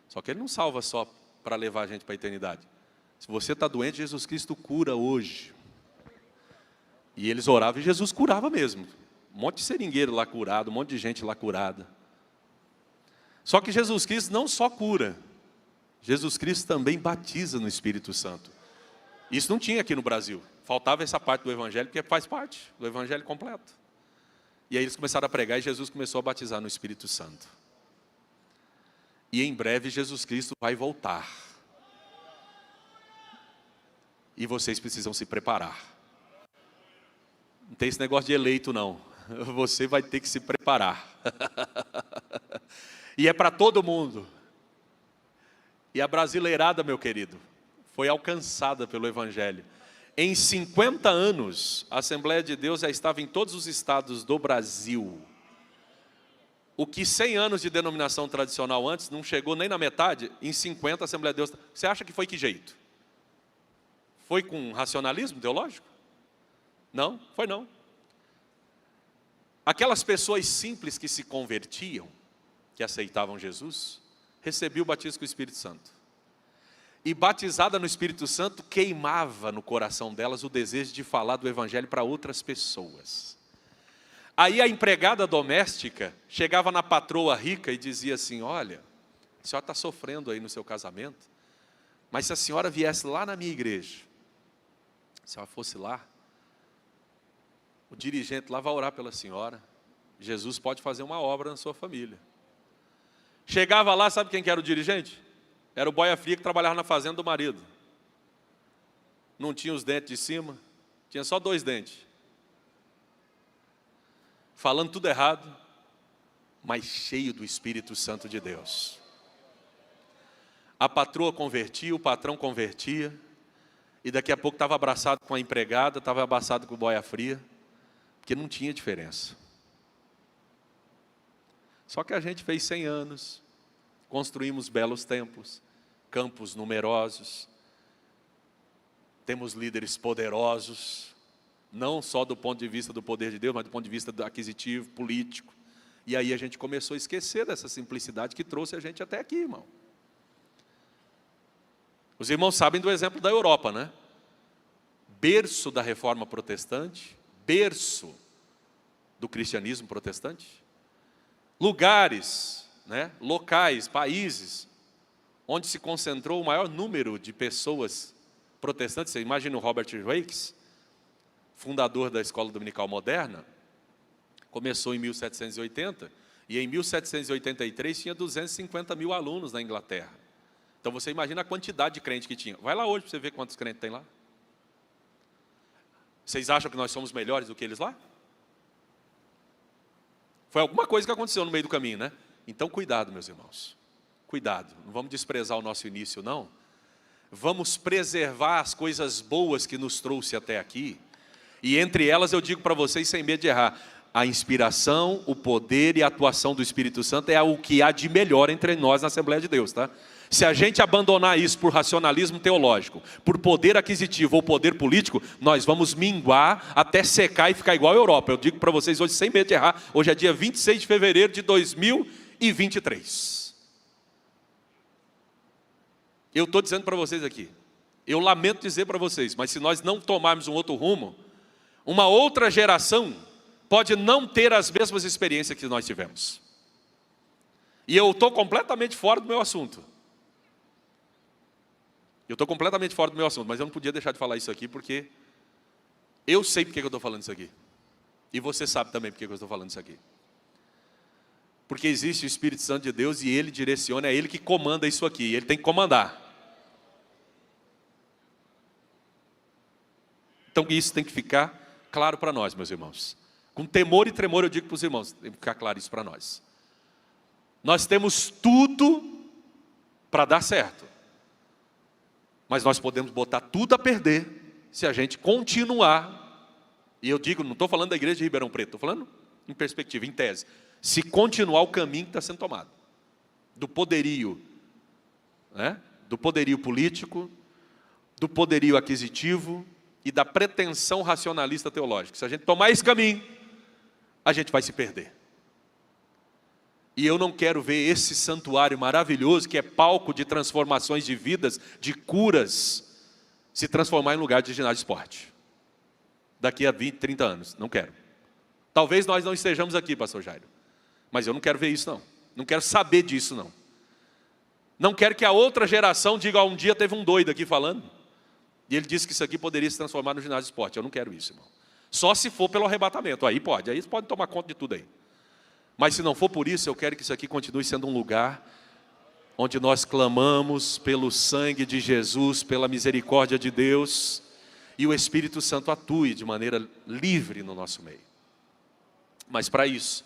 Só que Ele não salva só para levar a gente para a eternidade. Se você está doente, Jesus Cristo cura hoje. E eles oravam e Jesus curava mesmo. Um monte de seringueiro lá curado, um monte de gente lá curada. Só que Jesus Cristo não só cura, Jesus Cristo também batiza no Espírito Santo. Isso não tinha aqui no Brasil. Faltava essa parte do Evangelho, porque faz parte do Evangelho completo. E aí eles começaram a pregar e Jesus começou a batizar no Espírito Santo. E em breve Jesus Cristo vai voltar. E vocês precisam se preparar. Não tem esse negócio de eleito, não. Você vai ter que se preparar. E é para todo mundo. E a brasileirada, meu querido, foi alcançada pelo Evangelho. Em 50 anos, a Assembleia de Deus já estava em todos os estados do Brasil. O que 100 anos de denominação tradicional antes não chegou nem na metade, em 50 a Assembleia de Deus... Você acha que foi que jeito? Foi com racionalismo teológico? Não, foi não. Aquelas pessoas simples que se convertiam, que aceitavam Jesus, recebiam o batismo com o Espírito Santo. E batizada no Espírito Santo, queimava no coração delas o desejo de falar do Evangelho para outras pessoas. Aí a empregada doméstica chegava na patroa rica e dizia assim: olha, a senhora está sofrendo aí no seu casamento, mas se a senhora viesse lá na minha igreja, se ela fosse lá, o dirigente lá vai orar pela senhora, Jesus pode fazer uma obra na sua família. Chegava lá, sabe quem que era o dirigente? Era o boia fria que trabalhava na fazenda do marido. Não tinha os dentes de cima, tinha só 2 dentes. Falando tudo errado, mas cheio do Espírito Santo de Deus. A patroa convertia, o patrão convertia, e daqui a pouco estava abraçado com a empregada, estava abraçado com o boia fria, porque não tinha diferença. Só que a gente fez 100 anos, construímos belos templos, campos numerosos, temos líderes poderosos, não só do ponto de vista do poder de Deus, mas do ponto de vista aquisitivo, político. E aí a gente começou a esquecer dessa simplicidade que trouxe a gente até aqui, irmão. Os irmãos sabem do exemplo da Europa, né? Berço da reforma protestante, berço do cristianismo protestante. Lugares, né, locais, países, onde se concentrou o maior número de pessoas protestantes. Você imagina o Robert Raikes, fundador da Escola Dominical Moderna, começou em 1780, e em 1783 tinha 250 mil alunos na Inglaterra. Então você imagina a quantidade de crente que tinha. Vai lá hoje para você ver quantos crentes tem lá. Vocês acham que nós somos melhores do que eles lá? Foi alguma coisa que aconteceu no meio do caminho, né? Então cuidado, meus irmãos. Cuidado, não vamos desprezar o nosso início, não. Vamos preservar as coisas boas que nos trouxe até aqui. E entre elas eu digo para vocês, sem medo de errar, a inspiração, o poder e a atuação do Espírito Santo é o que há de melhor entre nós na Assembleia de Deus, tá? Se a gente abandonar isso por racionalismo teológico, por poder aquisitivo ou poder político, nós vamos minguar até secar e ficar igual a Europa. Eu digo para vocês hoje, sem medo de errar, hoje é dia 26 de fevereiro de 2023. Eu estou dizendo para vocês aqui, eu lamento dizer para vocês, mas se nós não tomarmos um outro rumo, uma outra geração pode não ter as mesmas experiências que nós tivemos. E eu estou completamente fora do meu assunto. Eu estou completamente fora do meu assunto, mas eu não podia deixar de falar isso aqui, porque eu sei porque eu estou falando isso aqui. E você sabe também porque eu estou falando isso aqui. Porque existe o Espírito Santo de Deus e Ele direciona, é Ele que comanda isso aqui, Ele tem que comandar. Então isso tem que ficar claro para nós, meus irmãos. Com temor e tremor eu digo para os irmãos, tem que ficar claro isso para nós. Nós temos tudo para dar certo. Mas nós podemos botar tudo a perder se a gente continuar. E eu digo, não estou falando da igreja de Ribeirão Preto, estou falando em perspectiva, em tese. Se continuar o caminho que está sendo tomado. Do poderio, né? Do poderio político, do poderio aquisitivo e da pretensão racionalista teológica. Se a gente tomar esse caminho, a gente vai se perder. E eu não quero ver esse santuário maravilhoso, que é palco de transformações de vidas, de curas, se transformar em lugar de ginásio de esporte. Daqui a 20, 30 anos. Não quero. Talvez nós não estejamos aqui, pastor Jairo. Mas eu não quero ver isso, não. Não quero saber disso, não. Não quero que a outra geração diga, um dia teve um doido aqui falando, e ele disse que isso aqui poderia se transformar no ginásio de esporte. Eu não quero isso, irmão. Só se for pelo arrebatamento. Aí eles podem tomar conta de tudo aí. Mas se não for por isso, eu quero que isso aqui continue sendo um lugar onde nós clamamos pelo sangue de Jesus, pela misericórdia de Deus, e o Espírito Santo atue de maneira livre no nosso meio. Mas para isso,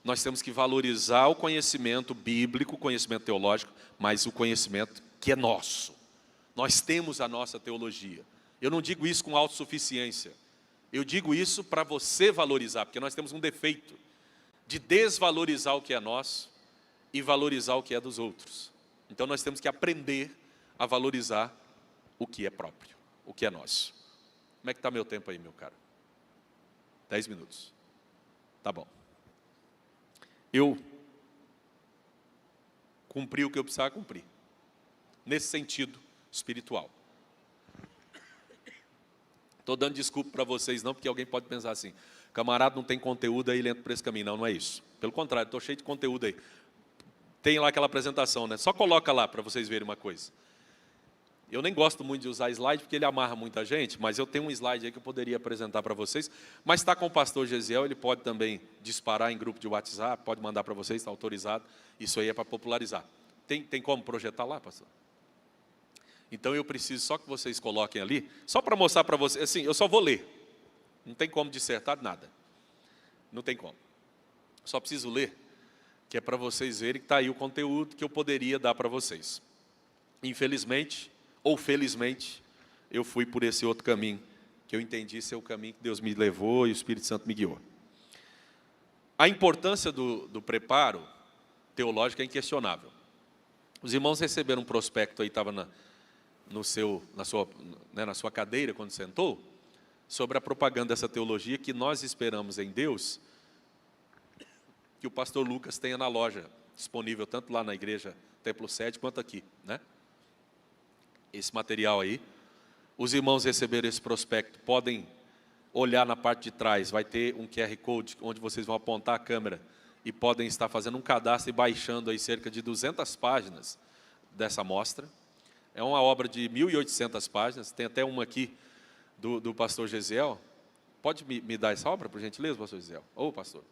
nós temos que valorizar o conhecimento bíblico, o conhecimento teológico, mas o conhecimento que é nosso. Nós temos a nossa teologia. Eu não digo isso com autossuficiência. Eu digo isso para você valorizar, porque nós temos um defeito de desvalorizar o que é nosso e valorizar o que é dos outros. Então nós temos que aprender a valorizar o que é próprio, o que é nosso. Como é que está meu tempo aí, meu caro? 10 minutos. Tá bom. eu cumpri o que eu precisava cumprir, nesse sentido espiritual. Estou dando desculpa para vocês não, porque alguém pode pensar assim, camarada não tem conteúdo, aí ele entra por esse caminho. Não, não é isso. Pelo contrário, estou cheio de conteúdo aí. Tem lá aquela apresentação, né? Só coloca lá para vocês verem uma coisa. Eu nem gosto muito de usar slide, porque ele amarra muita gente, mas eu tenho um slide aí que eu poderia apresentar para vocês. Mas está com o pastor Gesiel, ele pode também disparar em grupo de WhatsApp, pode mandar para vocês, está autorizado. Isso aí é para popularizar. Tem como projetar lá, pastor? Então eu preciso só que vocês coloquem ali, só para mostrar para vocês, assim, eu só vou ler. Não tem como dissertar nada. Não tem como. Só preciso ler, que é para vocês verem que está aí o conteúdo que eu poderia dar para vocês. Infelizmente, ou felizmente, eu fui por esse outro caminho, que eu entendi ser o caminho que Deus me levou e o Espírito Santo me guiou. A importância do preparo teológico é inquestionável. Os irmãos receberam um prospecto aí, estava na sua cadeira, quando sentou, sobre a propaganda dessa teologia que nós esperamos em Deus, que o pastor Lucas tenha na loja, disponível tanto lá na igreja Templo 7, quanto aqui, né? Esse material aí. Os irmãos receberam esse prospecto, podem olhar na parte de trás, vai ter um QR Code, onde vocês vão apontar a câmera, e podem estar fazendo um cadastro e baixando aí cerca de 200 páginas dessa amostra. É uma obra de 1.800 páginas, tem até uma aqui do pastor Gesiel. Pode me dar essa obra, por gentileza, pastor Gesiel? Ô, pastor.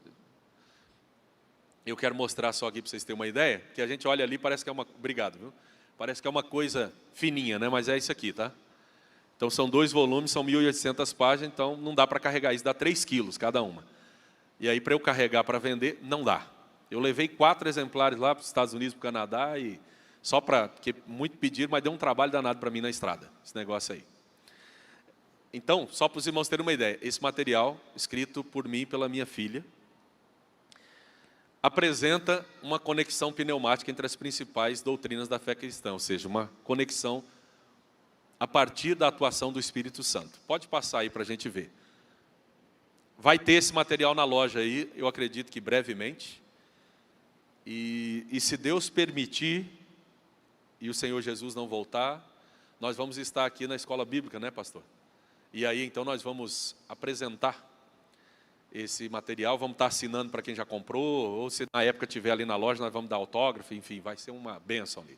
Eu quero mostrar só aqui para vocês terem uma ideia, que a gente olha ali, parece que é uma... Obrigado, viu? Parece que é uma coisa fininha, né? Mas é isso aqui, tá? Então, são 2 volumes, são 1.800 páginas, então não dá para carregar isso, dá 3 quilos cada uma. E aí, para eu carregar para vender, não dá. Eu levei 4 exemplares lá para os Estados Unidos, para o Canadá, e só para... porque muito pediram, mas deu um trabalho danado para mim na estrada, esse negócio aí. Então, só para os irmãos terem uma ideia, esse material, escrito por mim e pela minha filha, apresenta uma conexão pneumática entre as principais doutrinas da fé cristã, ou seja, uma conexão a partir da atuação do Espírito Santo. Pode passar aí para a gente ver. Vai ter esse material na loja aí, eu acredito que brevemente. E se Deus permitir, e o Senhor Jesus não voltar, nós vamos estar aqui na escola bíblica, né, pastor? E aí, então, nós vamos apresentar esse material, vamos estar assinando para quem já comprou, ou se na época tiver ali na loja, nós vamos dar autógrafo, enfim, vai ser uma bênção ali.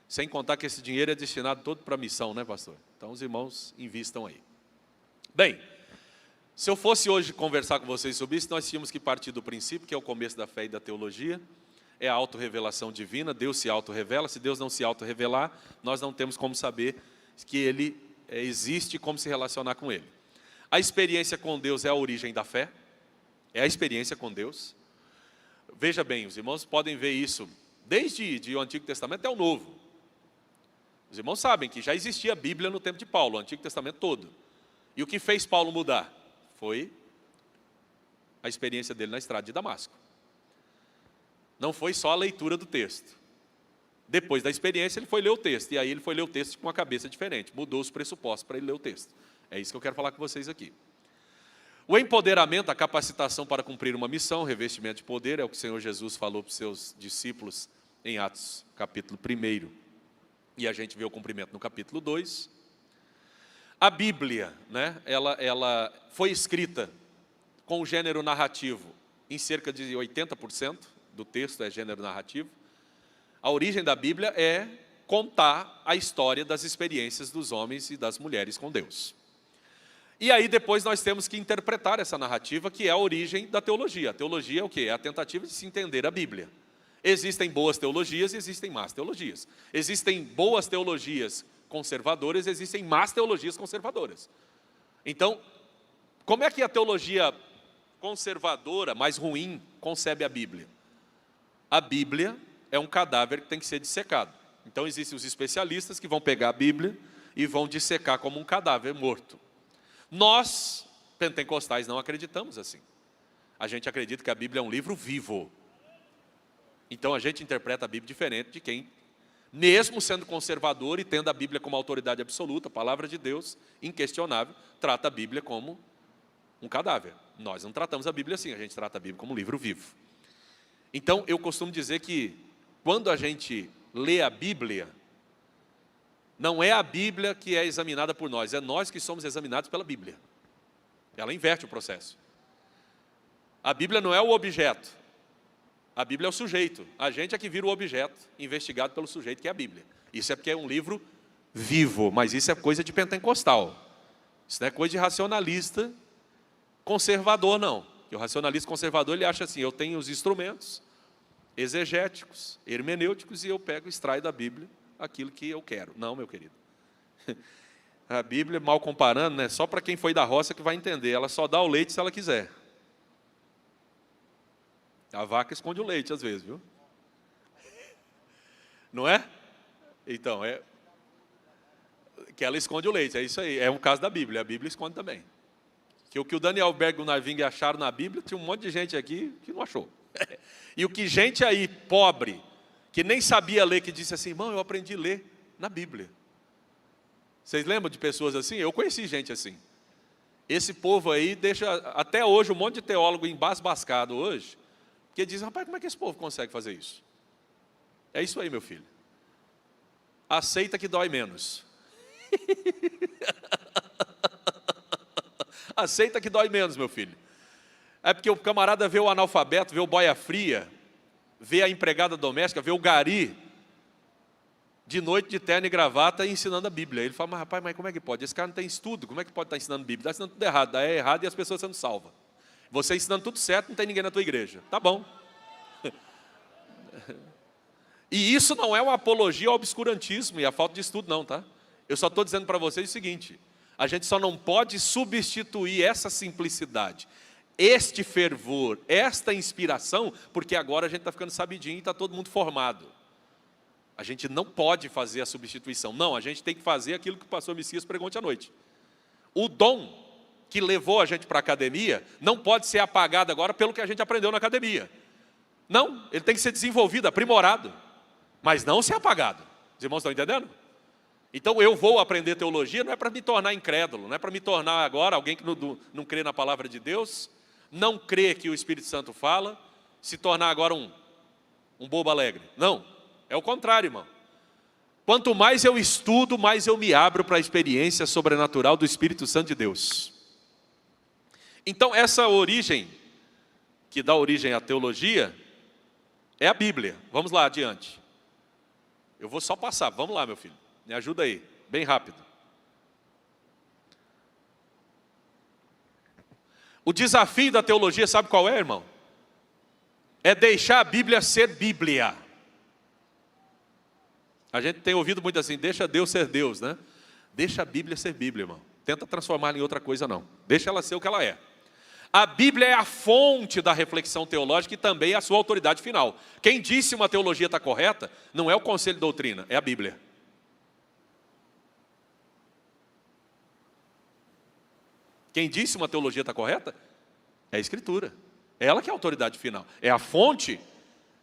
Sem contar que esse dinheiro é destinado todo para a missão, né, pastor? Então, os irmãos invistam aí. Bem, se eu fosse hoje conversar com vocês sobre isso, nós tínhamos que partir do princípio, que é o começo da fé e da teologia, é a autorrevelação divina, Deus se autorrevela. Se Deus não se autorrevelar, nós não temos como saber que Ele existe e como se relacionar com Ele. A experiência com Deus é a origem da fé, é a experiência com Deus. Veja bem, os irmãos podem ver isso desde o Antigo Testamento até o Novo. Os irmãos sabem que já existia a Bíblia no tempo de Paulo, o Antigo Testamento todo. E o que fez Paulo mudar? Foi a experiência dele na estrada de Damasco. Não foi só a leitura do texto. Depois da experiência, ele foi ler o texto. E aí ele foi ler o texto com uma cabeça diferente. Mudou os pressupostos para ele ler o texto. É isso que eu quero falar com vocês aqui. O empoderamento, a capacitação para cumprir uma missão, revestimento de poder, é o que o Senhor Jesus falou para os seus discípulos em Atos, capítulo 1. E a gente vê o cumprimento no capítulo 2. A Bíblia, né, ela foi escrita com o gênero narrativo em cerca de 80% do texto é gênero narrativo. A origem da Bíblia é contar a história das experiências dos homens e das mulheres com Deus. E aí depois nós temos que interpretar essa narrativa, que é a origem da teologia. A teologia é o quê? É a tentativa de se entender a Bíblia. Existem boas teologias e existem más teologias. Existem boas teologias conservadoras, existem más teologias conservadoras. Então, como é que a teologia conservadora, mais ruim, concebe a Bíblia? A Bíblia é um cadáver que tem que ser dissecado. Então, existem os especialistas que vão pegar a Bíblia e vão dissecar como um cadáver morto. Nós, pentecostais, não acreditamos assim. A gente acredita que a Bíblia é um livro vivo. Então, a gente interpreta a Bíblia diferente de quem, mesmo sendo conservador e tendo a Bíblia como autoridade absoluta, a palavra de Deus, inquestionável, trata a Bíblia como um cadáver. Nós não tratamos a Bíblia assim, a gente trata a Bíblia como um livro vivo. Então, eu costumo dizer que, quando a gente lê a Bíblia, não é a Bíblia que é examinada por nós, é nós que somos examinados pela Bíblia. Ela inverte o processo. A Bíblia não é o objeto, a Bíblia é o sujeito. A gente é que vira o objeto, investigado pelo sujeito, que é a Bíblia. Isso é porque é um livro vivo, mas isso é coisa de pentecostal. Isso não é coisa de racionalista conservador, não. Porque o racionalista conservador, ele acha assim, eu tenho os instrumentos exegéticos, hermenêuticos, e eu pego e extraio da Bíblia aquilo que eu quero. Não, meu querido. A Bíblia, mal comparando, né, só para quem foi da roça que vai entender. Ela só dá o leite se ela quiser. A vaca esconde o leite, às vezes, viu? Não é? Então, é que ela esconde o leite, é isso aí. É um caso da Bíblia, a Bíblia esconde também. Que o que o Daniel Berg e o Narving acharam na Bíblia, tinha um monte de gente aqui que não achou. E o que gente aí, pobre, que nem sabia ler, que disse assim, irmão, eu aprendi a ler na Bíblia. Vocês lembram de pessoas assim? Eu conheci gente assim. Esse povo aí deixa, até hoje, um monte de teólogo embasbascado hoje, porque diz, rapaz, como é que esse povo consegue fazer isso? É isso aí, meu filho. Aceita que dói menos. Aceita que dói menos, meu filho. É porque o camarada vê o analfabeto, vê o boia fria, vê a empregada doméstica, vê o gari, de noite de terno e gravata, ensinando a Bíblia. Ele fala, mas rapaz, mas como é que pode? Esse cara não tem estudo, como é que pode estar ensinando Bíblia? Está ensinando tudo errado, é errado e as pessoas sendo salvas. Você ensinando tudo certo, não tem ninguém na tua igreja. Tá bom. E isso não é uma apologia ao obscurantismo e à falta de estudo, não, tá? Eu só estou dizendo para vocês o seguinte, a gente só não pode substituir essa simplicidade, este fervor, esta inspiração, porque agora a gente está ficando sabidinho e está todo mundo formado. A gente não pode fazer a substituição. Não, a gente tem que fazer aquilo que o pastor Messias pregou ontem à noite. O dom que levou a gente para a academia não pode ser apagado agora pelo que a gente aprendeu na academia. Não, ele tem que ser desenvolvido, aprimorado, mas não ser apagado. Os irmãos estão entendendo? Então eu vou aprender teologia, não é para me tornar incrédulo, não é para me tornar agora alguém que não crê na palavra de Deus, não crê que o Espírito Santo fala, se tornar agora um bobo alegre. Não, é o contrário, irmão. Quanto mais eu estudo, mais eu me abro para a experiência sobrenatural do Espírito Santo de Deus. Então essa origem, que dá origem à teologia, é a Bíblia. Vamos lá, adiante. Eu vou só passar, vamos lá, meu filho. Me ajuda aí, bem rápido. O desafio da teologia, sabe qual é, irmão? É deixar a Bíblia ser Bíblia. A gente tem ouvido muito assim, deixa Deus ser Deus, né? Deixa a Bíblia ser Bíblia, irmão. Tenta transformá-la em outra coisa, não. Deixa ela ser o que ela é. A Bíblia é a fonte da reflexão teológica e também a sua autoridade final. Quem disse uma teologia está correta, não é o conselho de doutrina, é a Bíblia. Quem disse uma teologia está correta, é a Escritura. É ela que é a autoridade final. É a fonte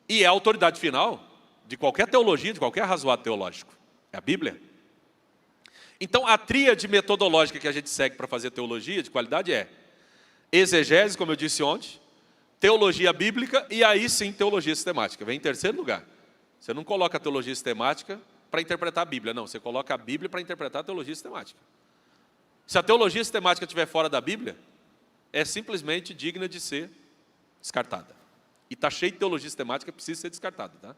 e é a autoridade final de qualquer teologia, de qualquer arrazoado teológico. É a Bíblia. Então, a tríade metodológica que a gente segue para fazer teologia de qualidade é exegese, como eu disse ontem, teologia bíblica e aí sim teologia sistemática. Vem em terceiro lugar. Você não coloca a teologia sistemática para interpretar a Bíblia, não. Você coloca a Bíblia para interpretar a teologia sistemática. Se a teologia sistemática estiver fora da Bíblia, é simplesmente digna de ser descartada. E está cheio de teologia sistemática que precisa ser descartada, tá?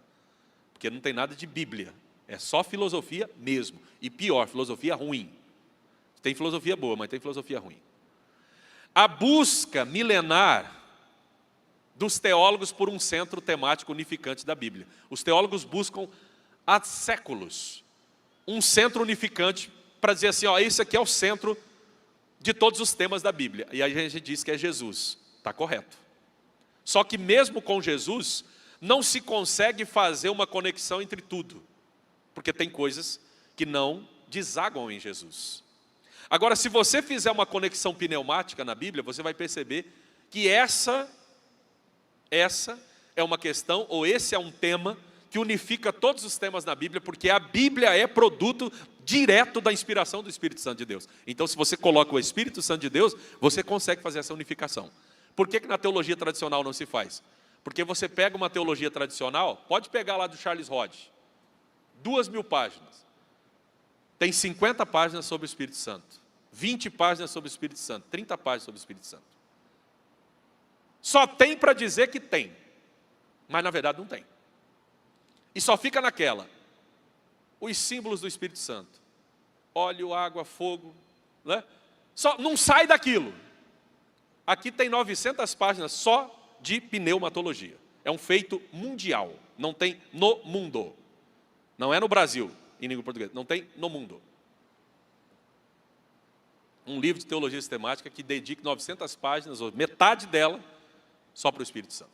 Porque não tem nada de Bíblia. É só filosofia mesmo. E pior, filosofia ruim. Tem filosofia boa, mas tem filosofia ruim. A busca milenar dos teólogos por um centro temático unificante da Bíblia. Os teólogos buscam há séculos um centro unificante para dizer assim, ó, esse aqui é o centro de todos os temas da Bíblia. E aí a gente diz que é Jesus. Está correto. Só que mesmo com Jesus, não se consegue fazer uma conexão entre tudo. Porque tem coisas que não desaguam em Jesus. Agora, se você fizer uma conexão pneumática na Bíblia, você vai perceber que essa é uma questão, ou esse é um tema que unifica todos os temas na Bíblia, porque a Bíblia é produto direto da inspiração do Espírito Santo de Deus. Então, se você coloca o Espírito Santo de Deus, você consegue fazer essa unificação. Por que na teologia tradicional não se faz? Porque você pega uma teologia tradicional, pode pegar lá do Charles Hodge, 2.000 páginas. Tem 50 páginas sobre o Espírito Santo, 20 páginas sobre o Espírito Santo, 30 páginas sobre o Espírito Santo. Só tem para dizer que tem, mas na verdade não tem. E só fica naquela, os símbolos do Espírito Santo, óleo, água, fogo, né? Só não sai daquilo. Aqui tem 900 páginas só de pneumatologia. É um feito mundial, não tem no mundo. Não é no Brasil, em língua portuguesa, não tem no mundo. Um livro de teologia sistemática que dedique 900 páginas, ou metade dela, só para o Espírito Santo.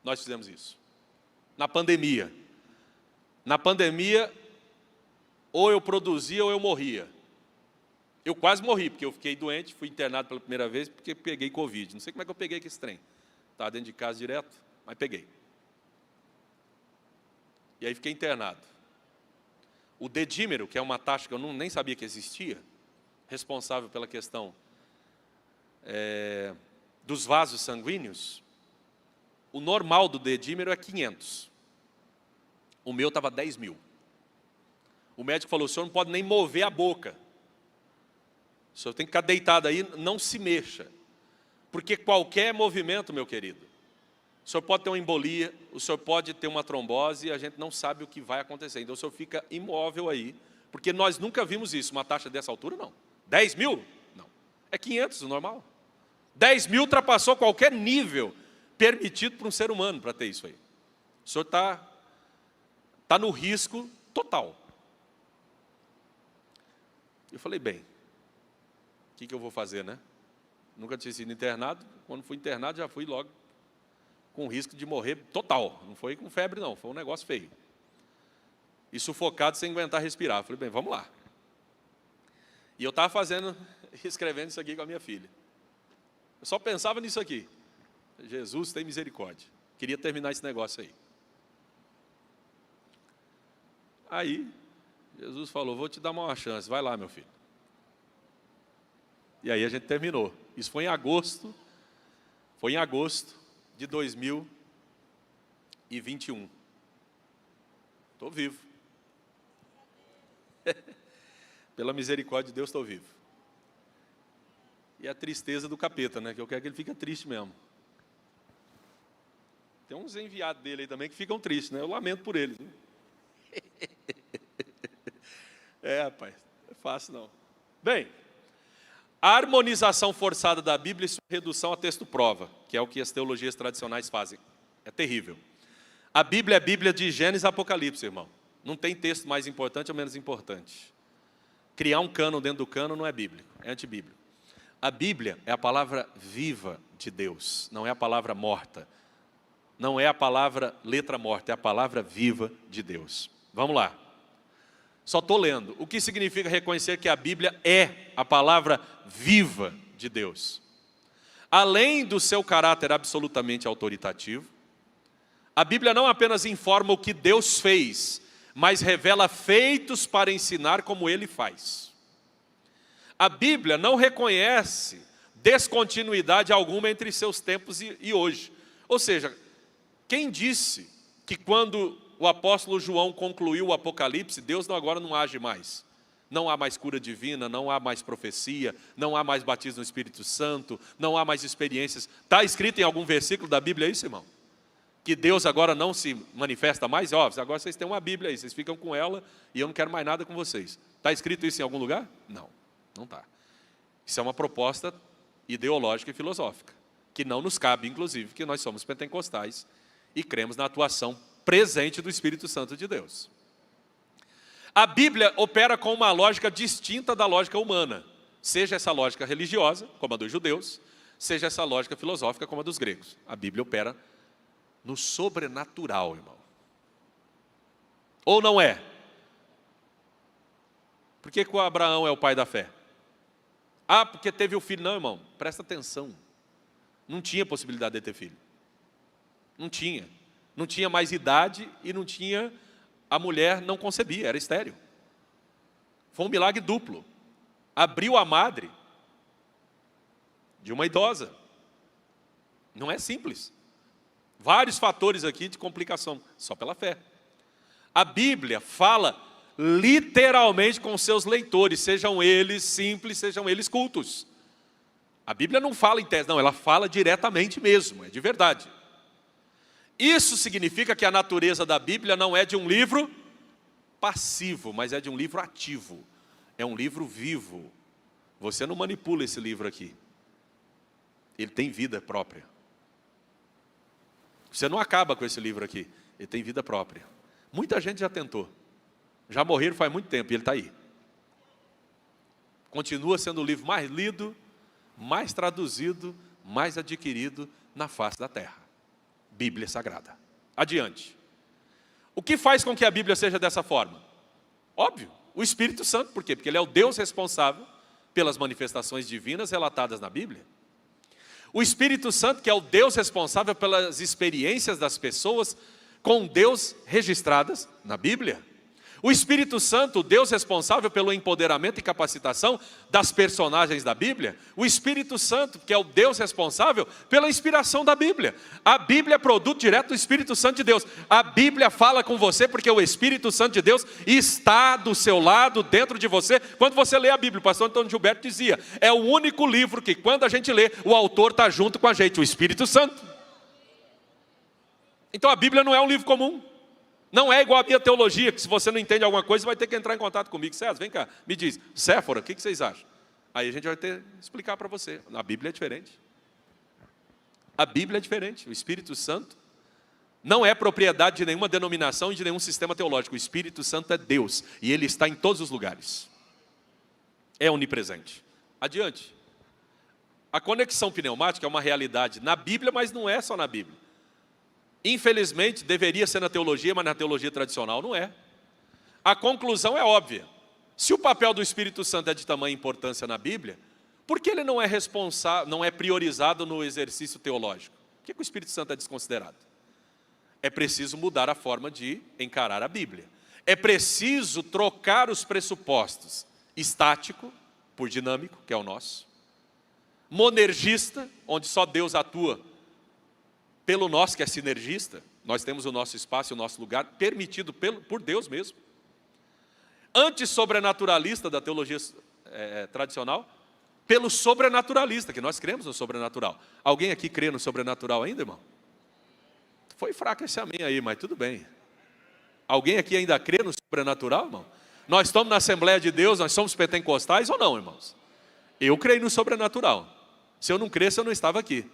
Nós fizemos isso. Na pandemia. Na pandemia, ou eu produzia ou eu morria. Eu quase morri, porque eu fiquei doente, fui internado pela primeira vez, porque peguei Covid. Não sei como é que eu peguei esse trem. Estava dentro de casa direto, mas peguei. E aí fiquei internado. O dedímero, que é uma taxa que eu nem sabia que existia, responsável pela questão dos vasos sanguíneos, o normal do dedímero é 500. O meu estava 10.000. O médico falou, o senhor não pode nem mover a boca. O senhor tem que ficar deitado aí, não se mexa. Porque qualquer movimento, meu querido, o senhor pode ter uma embolia, o senhor pode ter uma trombose e a gente não sabe o que vai acontecer. Então o senhor fica imóvel aí, porque nós nunca vimos isso, uma taxa dessa altura, não. 10.000? Não. É 500, o normal. 10.000 ultrapassou qualquer nível permitido para um ser humano para ter isso aí. O senhor está no risco total. Eu falei, bem, o que eu vou fazer, né? Nunca tinha sido internado, quando fui internado já fui logo com risco de morrer total. Não foi com febre não, foi um negócio feio. E sufocado sem aguentar respirar. Eu falei, bem, vamos lá. E eu estava escrevendo isso aqui com a minha filha. Eu só pensava nisso aqui. Jesus tem misericórdia. Queria terminar esse negócio aí. Aí, Jesus falou, vou te dar uma chance, vai lá, meu filho. E aí a gente terminou. Isso foi em agosto de 2021. Estou vivo. Pela misericórdia de Deus, estou vivo. E a tristeza do capeta, né? Que eu quero que ele fique triste mesmo. Tem uns enviados dele aí também que ficam tristes, né? Eu lamento por eles. Né? Rapaz, não é fácil não. Bem, a harmonização forçada da Bíblia e sua redução a texto prova, que é o que as teologias tradicionais fazem. É terrível. A Bíblia é a Bíblia de Gênesis e Apocalipse, irmão. Não tem texto mais importante ou menos importante. Criar um cânon dentro do cânon não é bíblico, é antibíblico. A Bíblia é a palavra viva de Deus, não é a palavra morta. Não é a palavra letra morta, é a palavra viva de Deus. Vamos lá. Só estou lendo. O que significa reconhecer que a Bíblia é a palavra viva de Deus? Além do seu caráter absolutamente autoritativo, a Bíblia não apenas informa o que Deus fez, mas revela feitos para ensinar como Ele faz. A Bíblia não reconhece descontinuidade alguma entre seus tempos e hoje. Ou seja, quem disse que quando o apóstolo João concluiu o Apocalipse, Deus agora não age mais? Não há mais cura divina, não há mais profecia, não há mais batismo no Espírito Santo, não há mais experiências. Está escrito em algum versículo da Bíblia isso, irmão? Que Deus agora não se manifesta mais? Ó, agora vocês têm uma Bíblia aí, vocês ficam com ela e eu não quero mais nada com vocês. Está escrito isso em algum lugar? Não, não está. Isso é uma proposta ideológica e filosófica, que não nos cabe, inclusive, que nós somos pentecostais e cremos na atuação presente do Espírito Santo de Deus. A Bíblia opera com uma lógica distinta da lógica humana, seja essa lógica religiosa, como a dos judeus, seja essa lógica filosófica, como a dos gregos. A Bíblia opera no sobrenatural, irmão. Ou não é? Por que o Abraão é o pai da fé? Ah, porque teve o filho. Não, irmão, presta atenção. Não tinha possibilidade de ter filho. Não tinha. Não tinha mais idade e não tinha... A mulher não concebia, era estéril. Foi um milagre duplo. Abriu a madre de uma idosa. Não é simples. Vários fatores aqui de complicação, só pela fé. A Bíblia fala literalmente com seus leitores, sejam eles simples, sejam eles cultos. A Bíblia não fala em tese, não, ela fala diretamente mesmo, é de verdade. Isso significa que a natureza da Bíblia não é de um livro passivo, mas é de um livro ativo. É um livro vivo. Você não manipula esse livro aqui. Ele tem vida própria. Você não acaba com esse livro aqui. Ele tem vida própria. Muita gente já tentou. Já morreram faz muito tempo e ele está aí. Continua sendo o livro mais lido, mais traduzido, mais adquirido na face da terra. Bíblia Sagrada. Adiante. O que faz com que a Bíblia seja dessa forma? Óbvio, o Espírito Santo. Por quê? Porque ele é o Deus responsável pelas manifestações divinas relatadas na Bíblia. O Espírito Santo, que é o Deus responsável pelas experiências das pessoas com Deus registradas na Bíblia. O Espírito Santo, o Deus responsável pelo empoderamento e capacitação das personagens da Bíblia. O Espírito Santo, que é o Deus responsável pela inspiração da Bíblia. A Bíblia é produto direto do Espírito Santo de Deus. A Bíblia fala com você porque o Espírito Santo de Deus está do seu lado, dentro de você. Quando você lê a Bíblia, o pastor Antônio Gilberto dizia, é o único livro que quando a gente lê, o autor está junto com a gente, o Espírito Santo. Então a Bíblia não é um livro comum. Não é igual a minha teologia, que se você não entende alguma coisa, você vai ter que entrar em contato comigo. César, vem cá, me diz, Séfora, o que vocês acham? Aí a gente vai ter que explicar para você. A Bíblia é diferente. A Bíblia é diferente. O Espírito Santo não é propriedade de nenhuma denominação e de nenhum sistema teológico. O Espírito Santo é Deus e Ele está em todos os lugares. É onipresente. Adiante. A conexão pneumática é uma realidade na Bíblia, mas não é só na Bíblia. Infelizmente, deveria ser na teologia, mas na teologia tradicional não é. A conclusão é óbvia. Se o papel do Espírito Santo é de tamanha importância na Bíblia, por que ele não é responsável, não é priorizado no exercício teológico? Por que o Espírito Santo é desconsiderado? É preciso mudar a forma de encarar a Bíblia. É preciso trocar os pressupostos estático por dinâmico, que é o nosso. Monergista, onde só Deus atua pelo nós que é sinergista, nós temos o nosso espaço e o nosso lugar, permitido por Deus mesmo. Antissobrenaturalista da teologia tradicional, pelo sobrenaturalista, que nós cremos no sobrenatural. Alguém aqui crê no sobrenatural ainda, irmão? Foi fraco esse amém aí, mas tudo bem. Alguém aqui ainda crê no sobrenatural, irmão? Nós estamos na Assembleia de Deus, nós somos pentecostais ou não, irmãos? Eu creio no sobrenatural. Se eu não cresce, eu não estava aqui.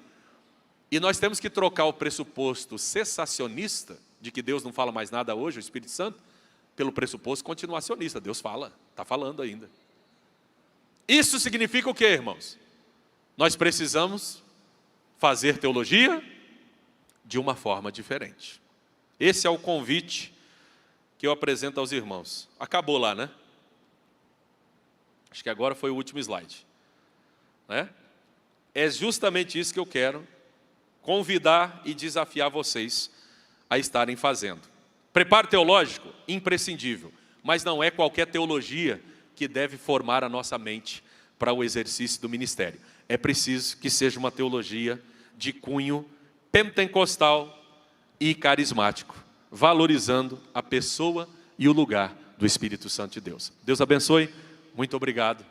E nós temos que trocar o pressuposto cessacionista, de que Deus não fala mais nada hoje, o Espírito Santo, pelo pressuposto continuacionista. Deus fala, está falando ainda. Isso significa o quê, irmãos? Nós precisamos fazer teologia de uma forma diferente. Esse é o convite que eu apresento aos irmãos. Acabou lá, né? Acho que agora foi o último slide. Né? É justamente isso que eu quero convidar e desafiar vocês a estarem fazendo. Preparo teológico, imprescindível, mas não é qualquer teologia que deve formar a nossa mente para o exercício do ministério. É preciso que seja uma teologia de cunho pentecostal e carismático, valorizando a pessoa e o lugar do Espírito Santo de Deus. Deus abençoe, muito obrigado.